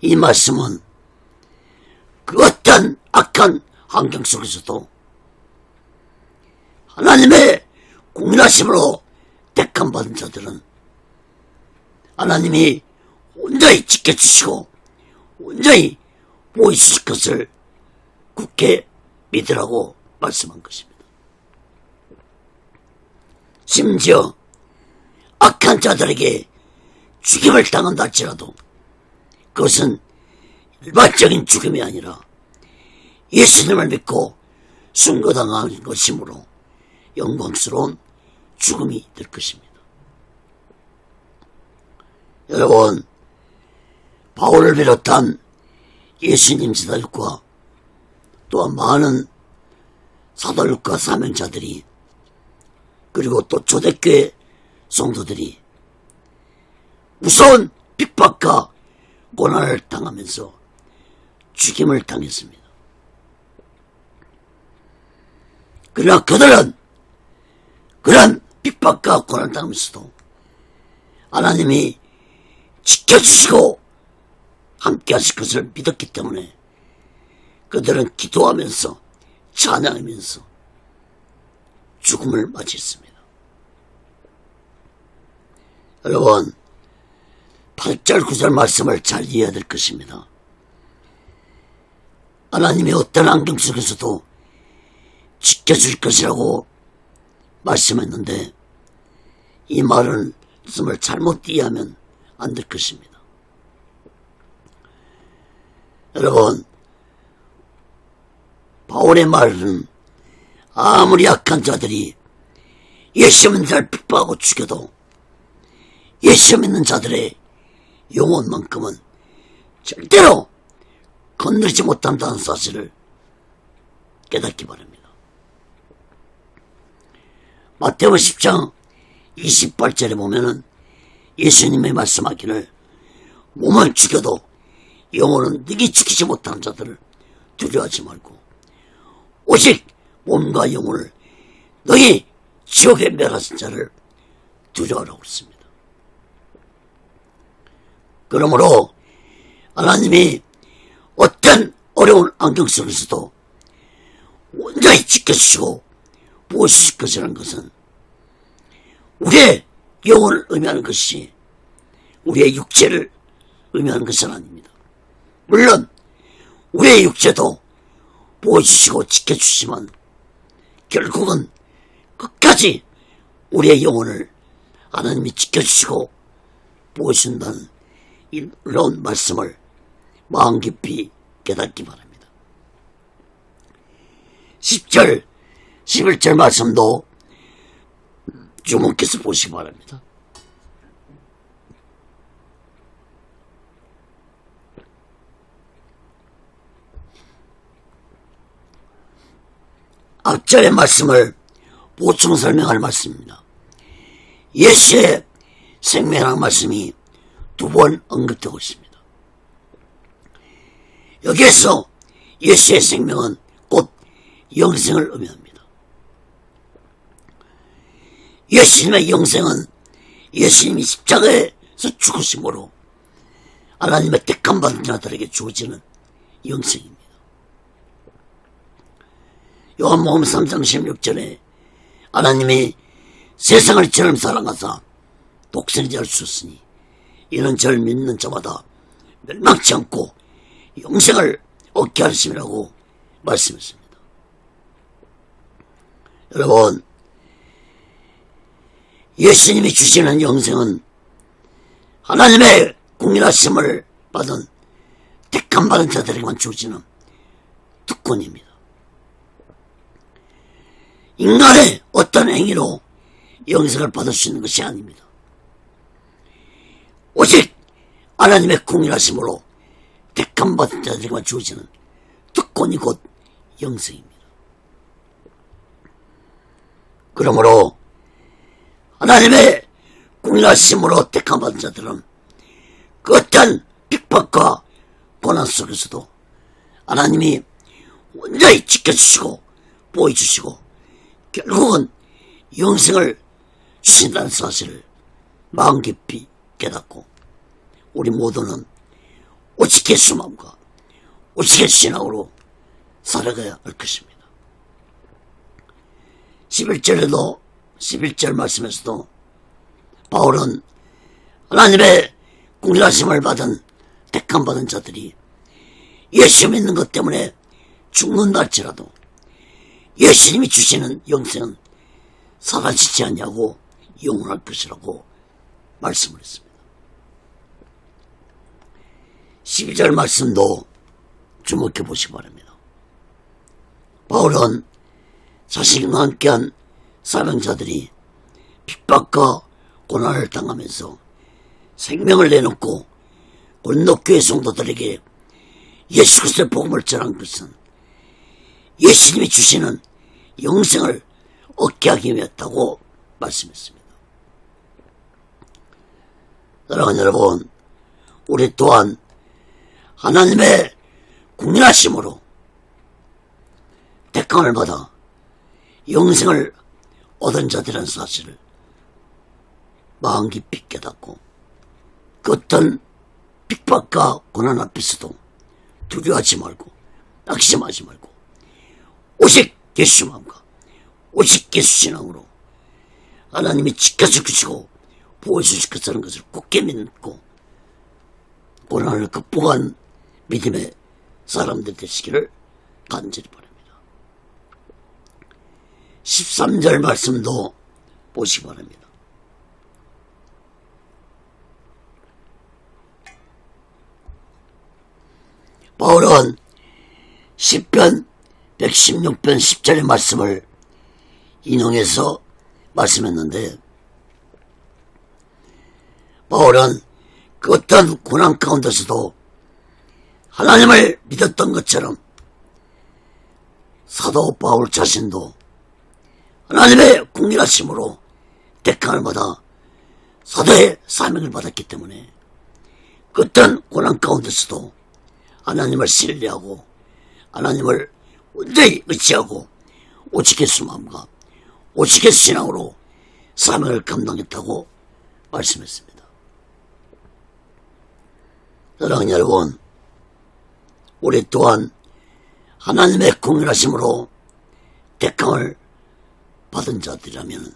이 말씀은 그 어떤 악한 환경 속에서도 하나님의 국민하심으로 택함받은 자들은 하나님이 온전히 지켜주시고 온전히 보여주실 것을 굳게 믿으라고 말씀한 것입니다. 심지어 악한 자들에게 죽임을 당한다 할지라도 그것은 일반적인 죽음이 아니라 예수님을 믿고 순교당한 것이므로 영광스러운 죽음이 될 것입니다. 여러분, 바울을 비롯한 예수님 제자들과 또한 많은 사도들과 사명자들이 그리고 또 초대교회 성도들이 무서운 핍박과 고난을 당하면서 죽임을 당했습니다. 그러나 그들은 그런 핍박과 고난을 당하면서도 하나님이 지켜주시고 함께 하실 것을 믿었기 때문에 그들은 기도하면서 찬양하면서 죽음을 맞이했습니다. 여러분, 8절 9절 말씀을 잘 이해해야 될 것입니다. 하나님의 어떤 안경 속에서도 지켜줄 것이라고 말씀했는데 이 말은 정말 잘못 이해하면 안 될 것입니다. 여러분, 바울의 말은 아무리 약한 자들이 예수 믿는 자를 핍박하고 죽여도 예수 믿는 자들의 영혼만큼은 절대로 건드리지 못한다는 사실을 깨닫기 바랍니다. 마태복음 10장 28절에 보면은 예수님의 말씀하기를 몸을 죽여도 영혼은 능히 죽이지 못하는 자들을 두려워하지 말고 오직 몸과 영혼을 너희 지옥에 멸하신 자를 두려워하라고 했습니다. 그러므로 하나님이 어떤 어려운 안경 속에서도 온전히 지켜주시고 보호주실 것이라는 것은 우리의 영혼을 의미하는 것이 우리의 육체를 의미하는 것은 아닙니다. 물론 우리의 육체도 보호주시고 지켜주시지만 결국은 끝까지 우리의 영혼을 하나님이 지켜주시고 보호주신다는 이런 말씀을 마음 깊이 깨닫기 바랍니다. 10절, 11절 말씀도 주목해서 보시기 바랍니다. 앞절의 말씀을 보충 설명할 말씀입니다. 예수의 생명이라는 말씀이 두 번 언급되고 있습니다. 여기에서 예수의 생명은 곧 영생을 의미합니다. 예수님의 영생은 예수님이 십자가에서 죽으심으로 하나님의 택함 받은 자들에게 주어지는 영생입니다. 요한복음 3장 16절에 하나님이 세상을 이처럼 사랑하사 독생자를 주셨으니 이는 저를 믿는 자마다 멸망치 않고 영생을 얻게 하심이라고 말씀했습니다. 여러분, 예수님이 주시는 영생은 하나님의 공인하심을 받은 택함 받은 자들에게만 주어지는 특권입니다. 인간의 어떤 행위로 영생을 받을 수 있는 것이 아닙니다. 오직 하나님의 공인하심으로 택함 받은 자들에게만 주어지는 특권이 곧 영생입니다. 그러므로 하나님의 공인하심으로 택함 받은 자들은 그 어떤 핍박과 고난 속에서도 하나님이 온전히 지켜주시고 보호해주시고 결국은 영생을 주신다는 사실을 마음 깊이 깨닫고 우리 모두는 오직 예수만과 오직 신앙으로 살아가야 할 것입니다. 11절 말씀에서도 바울은 하나님의 공일하심을 받은 택함 받은 자들이 예수 믿는 것 때문에 죽는다 할지라도 예수님이 주시는 영생은 사라지지 않냐고 영원할 것이라고 말씀을 했습니다. 12절 말씀도 주목해 보시기 바랍니다. 바울은 자신과 함께한 사명자들이 핍박과 고난을 당하면서 생명을 내놓고 골목교회 성도들에게 예수 그리스도의 복음을 전한 것은 예수님이 주시는 영생을 얻게 하기 위해였다고 말씀했습니다. 사랑하는 여러분, 우리 또한 하나님의 공인하심으로 택함을 받아 영생을 얻은 자들이라는 사실을 마음 깊이 깨닫고 그 어떤 핍박과 고난 앞에서도 두려워하지 말고 낙심하지 말고 오직 예수만과 오직 예수 신앙으로 하나님이 지켜주시고 보호해주실 것이라는 것을 굳게 믿고 고난을 극복한 믿음의 사람들 되시기를 간절히 바랍니다. 13절 말씀도 보시기 바랍니다. 바울은 10편 116편 10절의 말씀을 인용해서 말씀했는데, 바울은 그 어떤 고난 가운데서도 하나님을 믿었던 것처럼 사도 바울 자신도 하나님의 궁일하심으로 택함을 받아 사도의 사명을 받았기 때문에 그 어떤 고난 가운데서도 하나님을 신뢰하고 하나님을 온전히 의지하고 오직의 수마음과 오직의 신앙으로 사명을 감당했다고 말씀했습니다. 사랑하는 여러분, 우리 또한 하나님의 공일하심으로 택함을 받은 자들이라면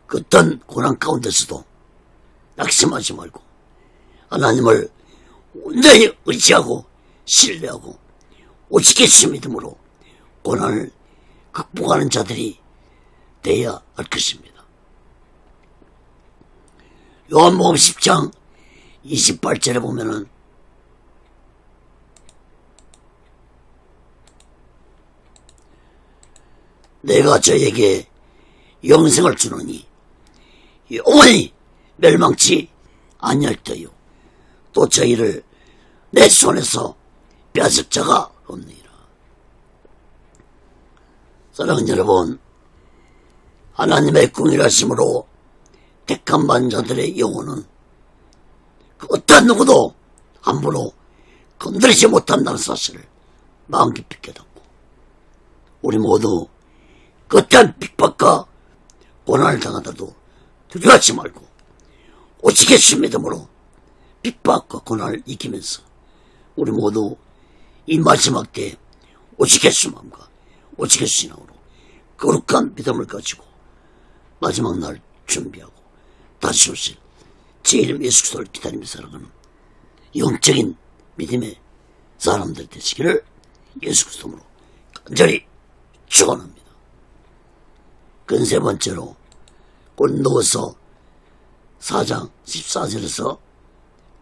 그 어떤 고난 가운데서도 낙심하지 말고 하나님을 온전히 의지하고 신뢰하고 오직의 주 믿음으로 고난을 극복하는 자들이 되어야 할 것입니다. 요한복음 10장 28절에 보면은 내가 저에게 영생을 주노니 영원히 멸망치 아니할 터요 또 저희를 내 손에서 빼앗을 자가 없느니라. 사랑하는 여러분, 하나님의 궁일하심으로 택한 받은 자들의 영혼은 그 어떤 누구도 함부로 건드리지 못한다는 사실을 마음 깊이 깨닫고 우리 모두 그 어떤 핍박과 고난을 당하다도 두려워하지 말고 오직의 주 믿음으로 핍박과 고난을 이기면서 우리 모두 이 마지막 때에 오직의 주 마음과 오직의 신앙으로 거룩한 믿음을 가지고 마지막 날 준비하고 다시 오실 제 이름 예수 그리스도를 기다리며 살아가는 영적인 믿음의 사람들 되시기를 예수 그리스도로 간절히 축원합니다. 세 번째로 고린도후서 4장 14절에서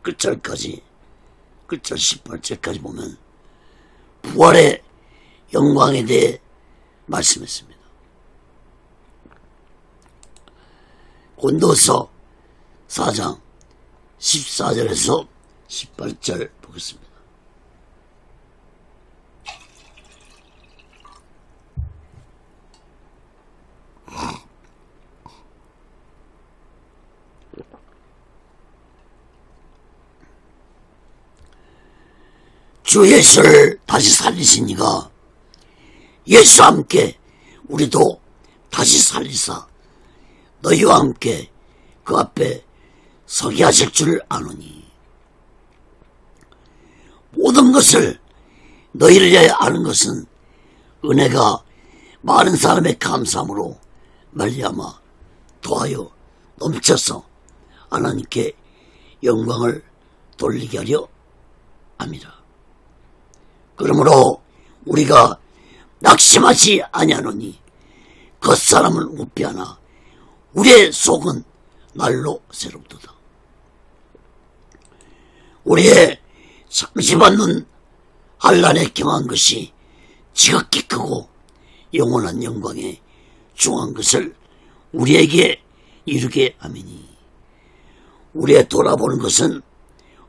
끝절까지 끝절 18절까지 보면 부활의 영광에 대해 말씀했습니다. 고린도후서 4장 14절에서 18절 보겠습니다. 주 예수를 다시 살리신 이가 예수와 함께 우리도 다시 살리사 너희와 함께 그 앞에 서게 하실 줄 아노니 모든 것을 너희를 위하여 아는 것은 은혜가 많은 사람의 감사함으로 말미암아 더하여 넘쳐서 하나님께 영광을 돌리게 하려 함이라. 그러므로 우리가 낙심하지 아니하노니 겉사람은 우피하나 우리의 속은 날로 새롭도다. 우리의 잠시 받는 환난에 경한 것이 지극히 크고 영원한 영광에 중한 것을 우리에게 이루게 하매니 우리의 돌아보는 것은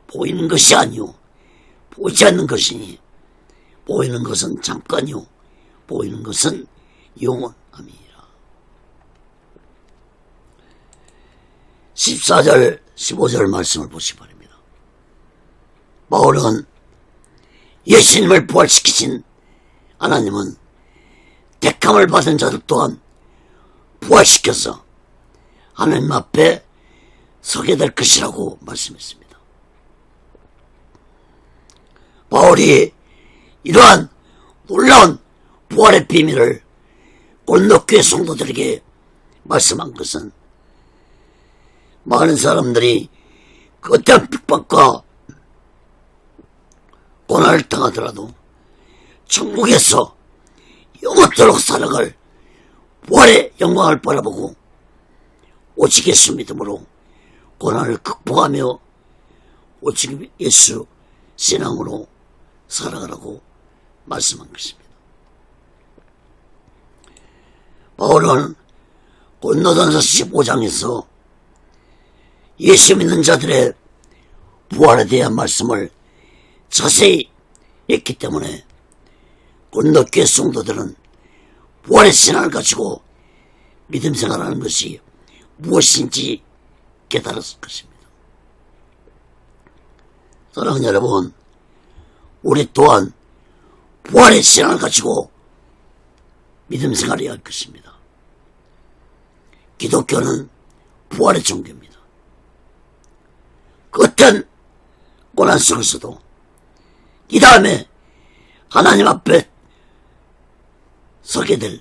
보이는 것이 아니요 보이지 않는 것이니 보이는 것은 잠깐이요 보이는 것은 영원함이니라. 14절 15절 말씀을 보시기 바랍니다. 바울은 예수님을 부활시키신 하나님은 택함을 받은 자들 또한 부활시켜서 하나님 앞에 서게 될 것이라고 말씀했습니다. 바울이 이러한 놀라운 부활의 비밀을 고린도 교회 성도들에게 말씀한 것은 많은 사람들이 그 어떤 핍박과 고난을 당하더라도 천국에서 영원토록 살아갈 부활의 영광을 바라보고 오직 예수 믿음으로 고난을 극복하며 오직 예수 신앙으로 살아가라고 말씀한 것입니다. 바울은 고린도전서 15장에서 예수 믿는 자들의 부활에 대한 말씀을 자세히 했기 때문에 고린도 교회 성도들은 부활의 신앙을 가지고 믿음 생활하는 것이 무엇인지 깨달았을 것입니다. 사랑하는 여러분, 우리 또한 부활의 신앙을 가지고 믿음 생활해야 할 것입니다. 기독교는 부활의 종교입니다. 그 어떤 고난 속에서도 이 다음에 하나님 앞에 서게 될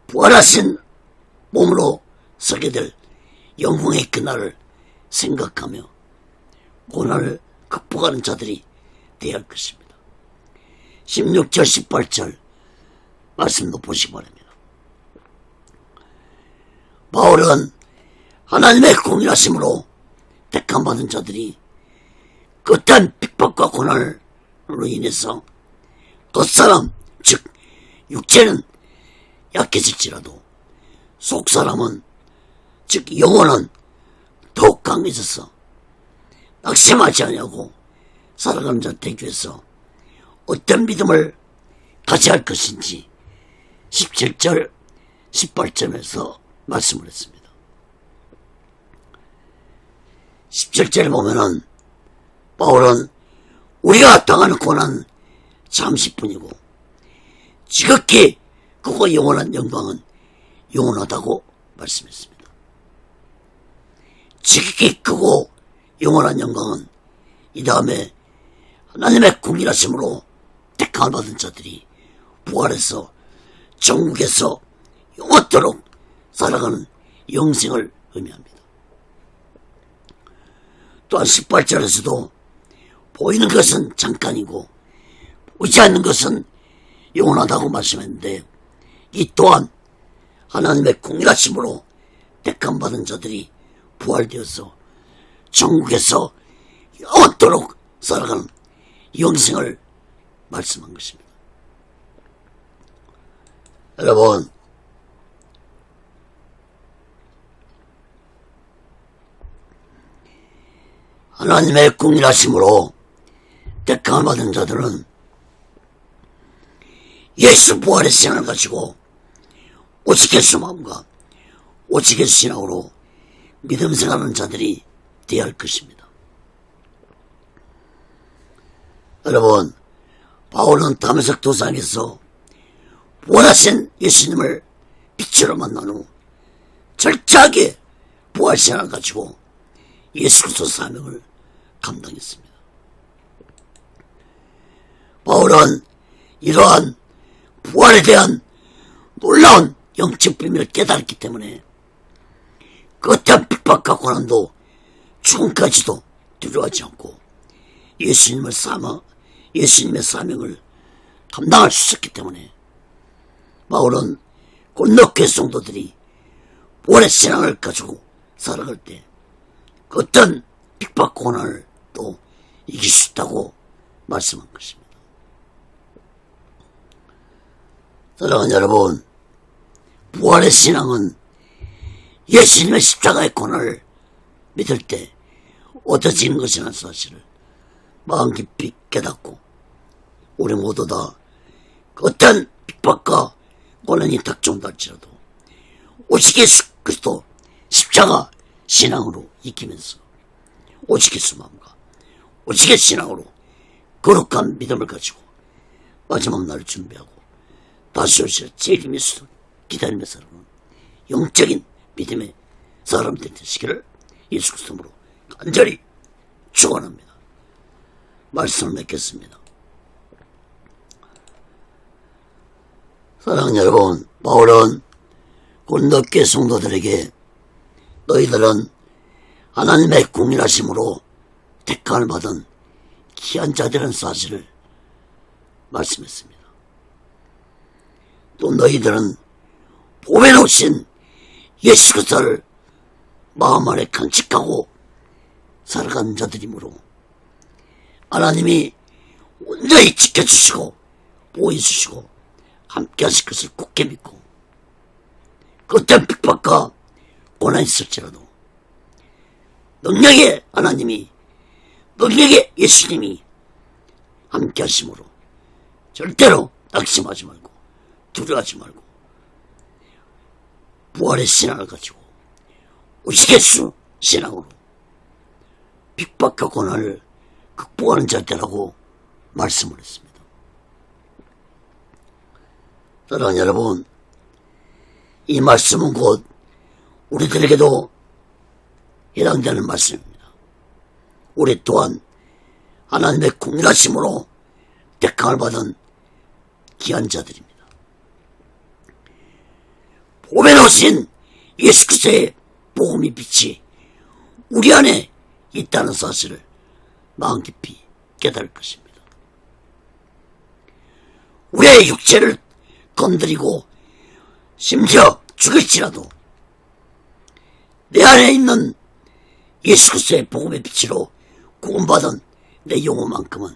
부활하신 몸으로 서게 될 영광의 그날을 생각하며 고난을 극복하는 자들이 되어야 할 것입니다. 16절 18절 말씀도 보시기 바랍니다. 바울은 하나님의 공의하심으로 택함받은 자들이 끝한 핍박과 고난으로 인해서 겉사람 즉 육체는 약해질지라도 속사람은 즉 영혼은 더욱 강해져서 낙심하지 아니하고 살아가는 자 되기 위해서 어떤 믿음을 가져야 할 것인지 17절 18절에서 말씀을 했습니다. 17절에 보면은 바울은 우리가 당하는 고난은 잠시뿐이고 지극히 크고 영원한 영광은 영원하다고 말씀했습니다. 지극히 크고 영원한 영광은 이 다음에 하나님의 궁일하심으로 택함을 받은 자들이 부활해서 천국에서 영원토록 살아가는 영생을 의미합니다. 또한 18절에서도 보이는 것은 잠깐이고 보이지 않는 것은 영원하다고 말씀했는데 이 또한 하나님의 궁일하심으로 택함 받은 자들이 부활되어서 천국에서 영원토록 살아가는 영생을 말씀한 것입니다. 여러분, 하나님의 궁일하심으로 택함을 받은 자들은 예수 부활의 신앙을 가지고 오직 예수 마음과 오직 예수 신앙으로 믿음 생활하는 자들이 되어야 할 것입니다. 여러분, 바울은 다메섹 도상에서 부활하신 예수님을 빛으로 만난 후 철저하게 부활 신앙을 가지고 예수 그리스도 사명을 감당했습니다. 바울은 이러한 부활에 대한 놀라운 영적 비밀을 깨달았기 때문에 그 어떤 핍박과 고난도 죽음까지도 두려워하지 않고 예수님의 사명을 감당할 수 있었기 때문에 바울은 고린도 교회 성도들이 부활의 신앙을 가지고 살아갈 때 그 어떤 핍박 고난을 또 이길 수 있다고 말씀한 것입니다. 사랑하는 여러분, 부활의 신앙은 예수님의 십자가의 고난을 믿을 때 얻어지는 것이라는 사실을 마음 깊이 깨닫고 우리 모두 다 어떤 핍박과 고난이 닥쳐온다 할지라도 오직 예수 그리스도 십자가 신앙으로 이기면서 오직 예수 마음과 오직 예수 신앙으로 거룩한 믿음을 가지고 마지막 날을 준비하고 다시 오실 재림 예수를 기다리며 살아가는 영적인 믿음의 사람들이 되시기를 예수 그리스도로 간절히 축원합니다. 말씀을 맺겠습니다. 사랑하는 여러분, 바울은 고린도 교회 성도들에게 너희들은 하나님의 공일하심으로 택함을 받은 귀한 자들이라는 사실을 말씀했습니다. 또 너희들은 복음에 오신 예수 그리스도를 마음 안에 간직하고 살아가는 자들이므로 하나님이 온전히 지켜주시고 보호해주시고 함께 하실 것을 굳게 믿고 그때 핍박과 고난이 있을지라도 능력의 하나님이 능력의 예수님이 함께 하심으로 절대로 낙심하지 말고 두려워하지 말고 부활의 신앙을 가지고 오시겠수 신앙으로 핍박과 고난을 극복하는 자들라고 말씀을 했습니다. 사랑하는 여러분, 이 말씀은 곧 우리들에게도 해당되는 말씀입니다. 우리 또한 하나님의 국민하심으로 택함을 받은 귀한 자들입니다. 복음에 오신 예수 그리스도의 복음의 빛이 우리 안에 있다는 사실을 마음 깊이 깨달을 것입니다. 우리의 육체를 건드리고 심지어 죽일지라도 내 안에 있는 예수 그리스도의 복음의 빛으로 구원받은 내 영혼만큼은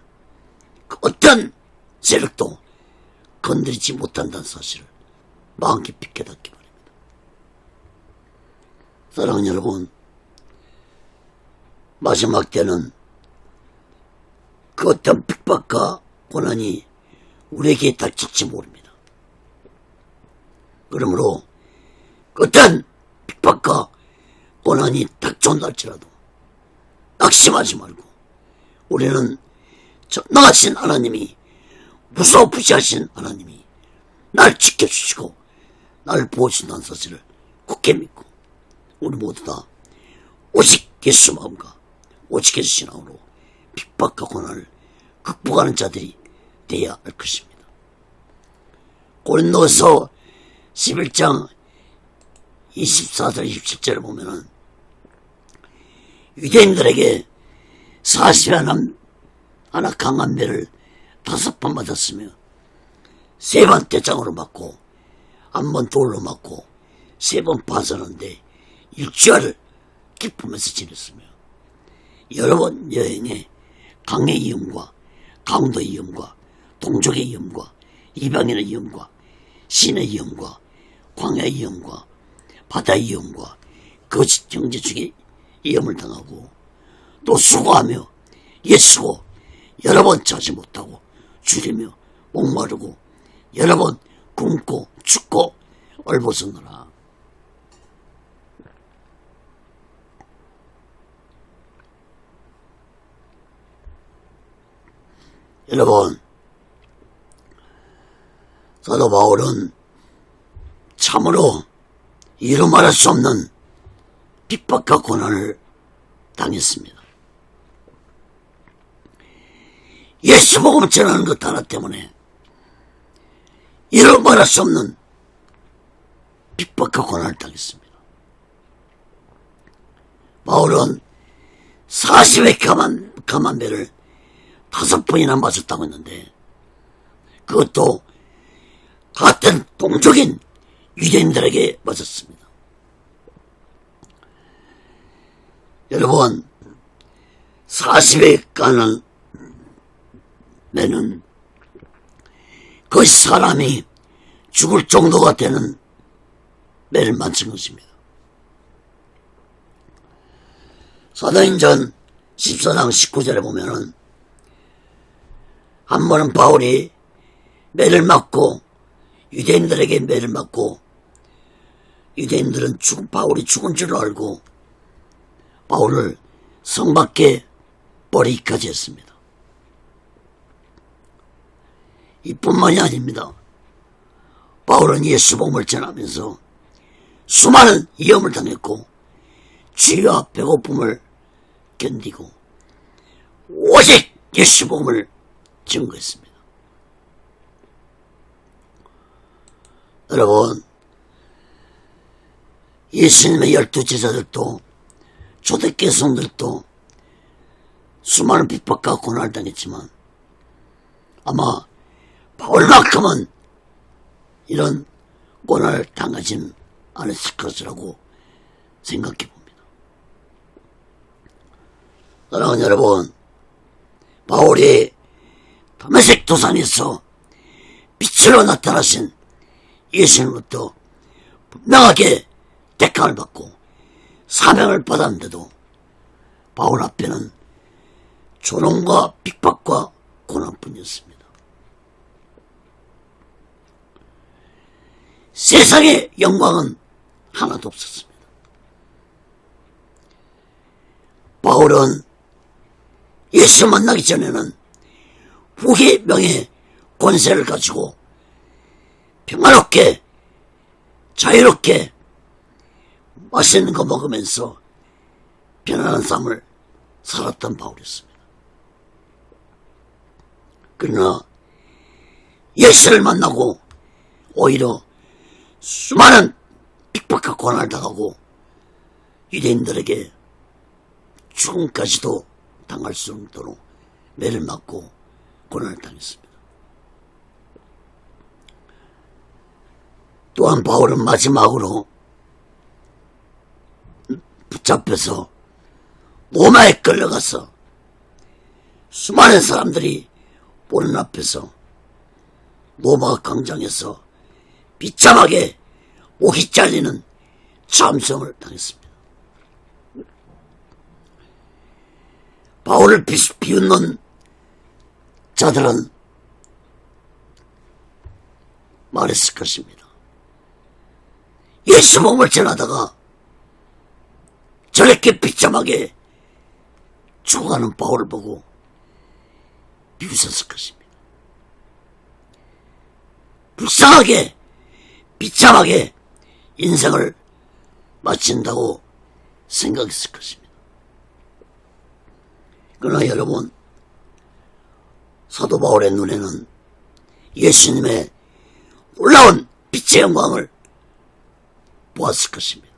그 어떤 세력도 건드리지 못한다는 사실을 마음 깊이 깨닫기 바랍니다. 사랑하는 여러분, 마지막 때는 그 어떤 핍박과 고난이 우리에게 닥칠지 모릅니다. 그러므로 그 어떤 핍박과 고난이 닥쳐온다 할지라도 낙심하지 말고 우리는 전능하신 하나님이 무소부지하신 하나님이 날 지켜주시고 날 보호하신다는 사실을 굳게 믿고 우리 모두 다 오직 예수 마음과 오직 예수 신앙으로 핍박과 고난을 극복하는 자들이 되어야 할 것입니다. 고린도서 11장 24절 27절을 보면은 유대인들에게 40여 하나 강한 매를 5번 맞았으며 3번 떼장으로 맞고 1번 돌로 맞고 3번 파서는데 일주일을 기쁘면서 지냈으며 여러 번 여행에 강의 위험과 강도의 위험과 동족의 위험과 이방인의 위험과 신의 위험과 광야의 위험과 바다의 위험과 거짓 경제주의 위험을 당하고 또 수고하며 애쓰고 여러 번 자지 못하고 줄이며 목마르고 여러 번 굶고 춥고 얼버섰노라. 여러분, 사도 바울은 참으로 이루 말할 수 없는 핍박과 고난을 당했습니다. 예수 복음 전하는 것 하나 때문에 이루 말할 수 없는 핍박과 고난을 당했습니다. 바울은 40의 감한 배를 5번이나 맞았다고 했는데 그것도 같은 동족인 유대인들에게 맞았습니다. 여러분, 40의 가는 매는 그 사람이 죽을 정도가 되는 매를 맞은 것입니다. 사도행전 14장 19절에 보면은 한 번은 바울이 매를 맞고 유대인들에게 매를 맞고 유대인들은 바울이 죽은 줄 알고 바울을 성 밖에 버리기까지 했습니다. 이뿐만이 아닙니다. 바울은 예수 복음을 전하면서 수많은 위험을 당했고 죄와 배고픔을 견디고 오직 예수 복음을 증거했습니다. 여러분, 예수님의 12제자들도 초대교회 성들도 수많은 핍박과 고난을 당했지만 아마 바울만큼은 이런 고난을 당하지는 않았을 것이라고 생각해 봅니다. 사랑하는 여러분, 바울이 다메섹 도산에서 빛으로 나타나신 예수님부터 분명하게 대가를 받고 사명을 받았는데도 바울 앞에는 조롱과 핍박과 고난뿐이었습니다. 세상의 영광은 하나도 없었습니다. 바울은 예수 만나기 전에는 부의 명예 권세를 가지고 평화롭게 자유롭게 맛있는 거 먹으면서 편안한 삶을 살았던 바울이었습니다. 그러나 예수를 만나고 오히려 수많은 핍박과 고난을 당하고 유대인들에게 죽음까지도 당할 수 있도록 매를 맞고 고난을 당했습니다. 또한 바울은 마지막으로 붙잡혀서 로마에 끌려가서 수많은 사람들이 보는 앞에서 로마 광장에서 비참하게 목이 잘리는 참성을 당했습니다. 바울을 비웃는 자들은 말했을 것입니다. 예수 몸을 전하다가 저렇게 비참하게 죽어가는 바울을 보고 비웃었을 것입니다. 불쌍하게 비참하게 인생을 마친다고 생각했을 것입니다. 그러나 여러분, 사도 바울의 눈에는 예수님의 놀라운 빛의 영광을 보았을 것입니다.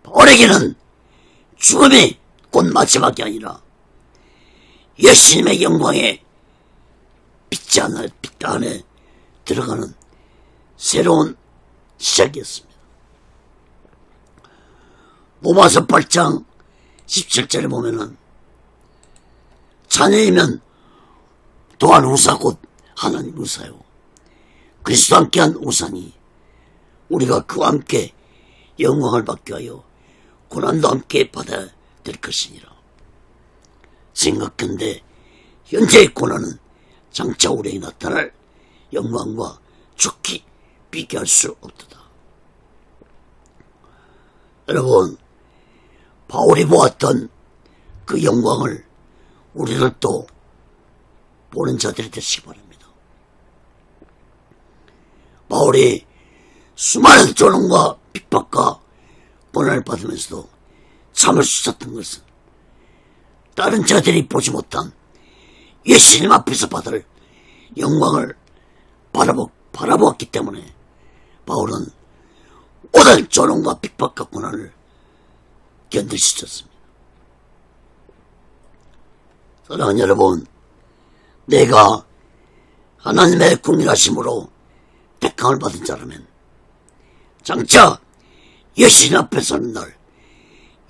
바울에게는 죽음이 곧 마지막이 아니라 예수님의 영광의 빛 안에 들어가는 새로운 시작이었습니다. 로마서 8장 17절에 보면은 자녀이면 또한 우사 곧 하나님 우사요 그리스도 함께한 우사니 우리가 그와 함께 영광을 받게 하여 고난도 함께 받아야 될 것이니라. 생각컨대 현재의 고난은 장차 우리에게 나타날 영광과 좋게 비교할 수 없도다. 여러분, 바울이 보았던 그 영광을 우리들도 보는 자들이 되시기 바랍니다. 바울이 수많은 조롱과 핍박과 고난을 받으면서도 참을 수 있었던 것은 다른 자들이 보지 못한 예수님 앞에서 받을 영광을 바라보았기 때문에 바울은 모든 조롱과 핍박과 고난을 견딜 수 있었습니다. 사랑하는 여러분, 내가 하나님의 국민하심으로 택함을 받은 자라면 장차 예수님 앞에 서는 날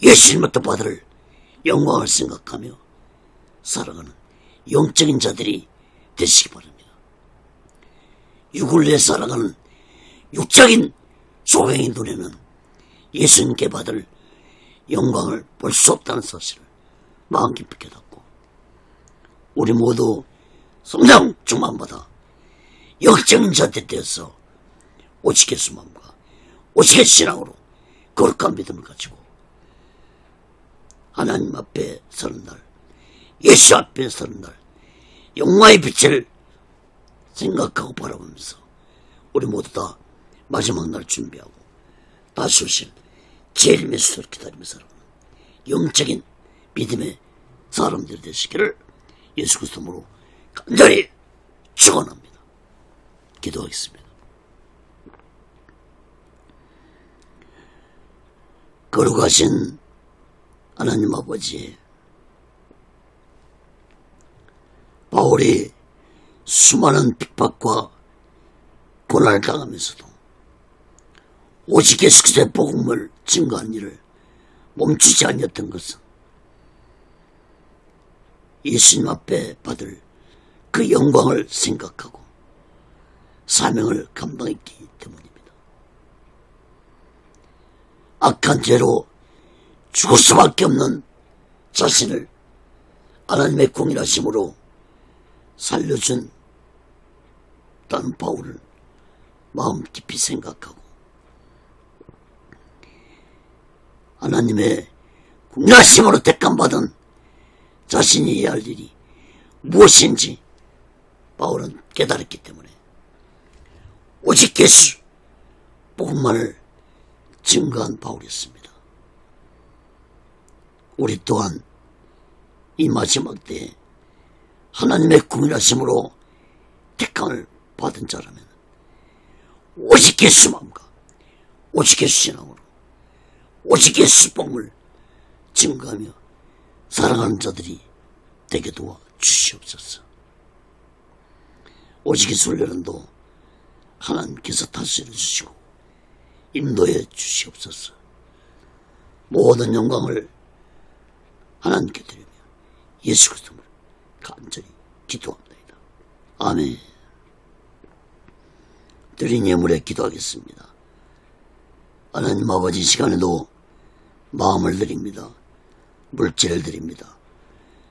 예수님부터 받을 영광을 생각하며 살아가는 영적인 자들이 되시기 바랍니다. 육을 위해 살아가는 육적인 소경의 눈에는 예수님께 받을 영광을 볼 수 없다는 사실을 마음 깊이 깨닫고 우리 모두 성령 충만받아 영적인 자들 되어서 오직의 수만과 오직의 신앙으로 거룩한 믿음을 가지고 하나님 앞에 서는 날, 예수 앞에 서는 날 영광의 빛을 생각하고 바라보면서 우리 모두 다 마지막 날 준비하고 다시 오실 주의 메시지를 기다리며 살아가는 영적인 믿음의 사람들이 되시기를 예수 그리스도로 간절히 축원합니다. 기도하겠습니다. 거룩하신 하나님 아버지, 바울이 수많은 핍박과 고난을 당하면서도 오직 예수 그리스도의 복음을 증거한 일을 멈추지 아니었던 것은 예수님 앞에 받을 그 영광을 생각하고 사명을 감당했기 때문입니다. 악한 죄로 죽을 수밖에 없는 자신을 하나님의 공의하심으로 살려준 다는 바울을 마음 깊이 생각하고 하나님의 공의하심으로 택함받은 자신이 해야 할 일이 무엇인지 바울은 깨달았기 때문에 오직 예수 복음만을 증거한 바울이었습니다. 우리 또한 이 마지막 때에 하나님의 공의하심으로 택함을 받은 자라면 오직 예수 마음과 오직 예수 신앙으로 오직 예수 복음을 증거하며 사랑하는 자들이 되게 도와 주시옵소서. 오직 예수 훈련도 하나님께서 다스려 주시고 인도해 주시옵소서. 모든 영광을 하나님께 드리며 예수 그리스도를 간절히 기도합니다. 아멘. 드린 예물에 기도하겠습니다. 하나님 아버지, 시간에도 마음을 드립니다. 물질을 드립니다.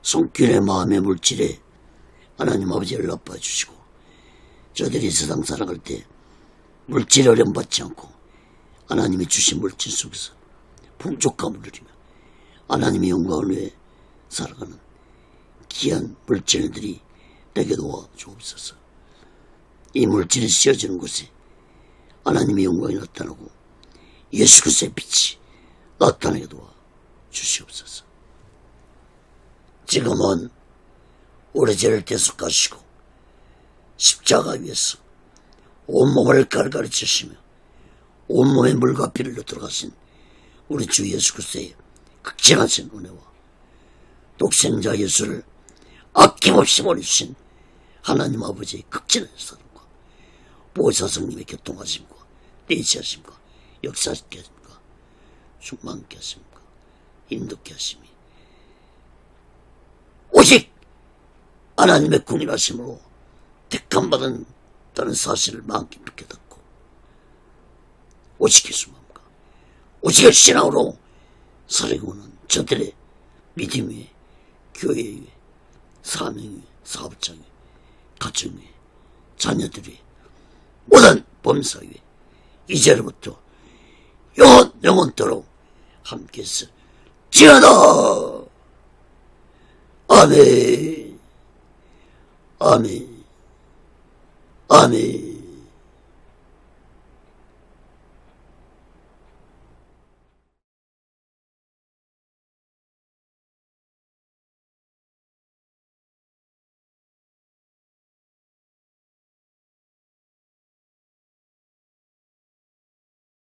손길의 마음의 물질에 하나님 아버지를 나빠 주시고 저들이 세상 살아갈 때 물질에 어려움받지 않고 하나님이 주신 물질 속에서 풍족함을 누리며 하나님의 영광을 위해 살아가는 귀한 물질들이 되게 도와 주옵소서. 이 물질이 씌어지는 곳에 하나님의 영광이 나타나고 예수 그리스도의 빛이 나타나게 도와 주시옵소서. 지금은 우리 죄를 대속하시고 십자가 위에서 온몸을 갈갈이 치시며 온몸에 물과 피를 들어가신 우리 주 예수 그리스도의 극진하신 은혜와 독생자 예수를 아낌없이 보내주신 하나님 아버지의 극진한 사랑과 보혜사 성령의 교통하심과 내치하심과 역사하게 하심과 충만케 하심과 인도케 하심이 오직 하나님의 공의하심으로 택함받은 다는 사실을 마음 깊이 깨닫고 오직 예수 마음과 오직 신앙으로 살아가는 저들의 믿음 위에 교회 위에 사명 위에 사업장 위에 가정 위에 자녀들 위에 모든 범사 위에 이제로부터 영원토록 함께해서 지어다. 아멘. 아멘. 아멘.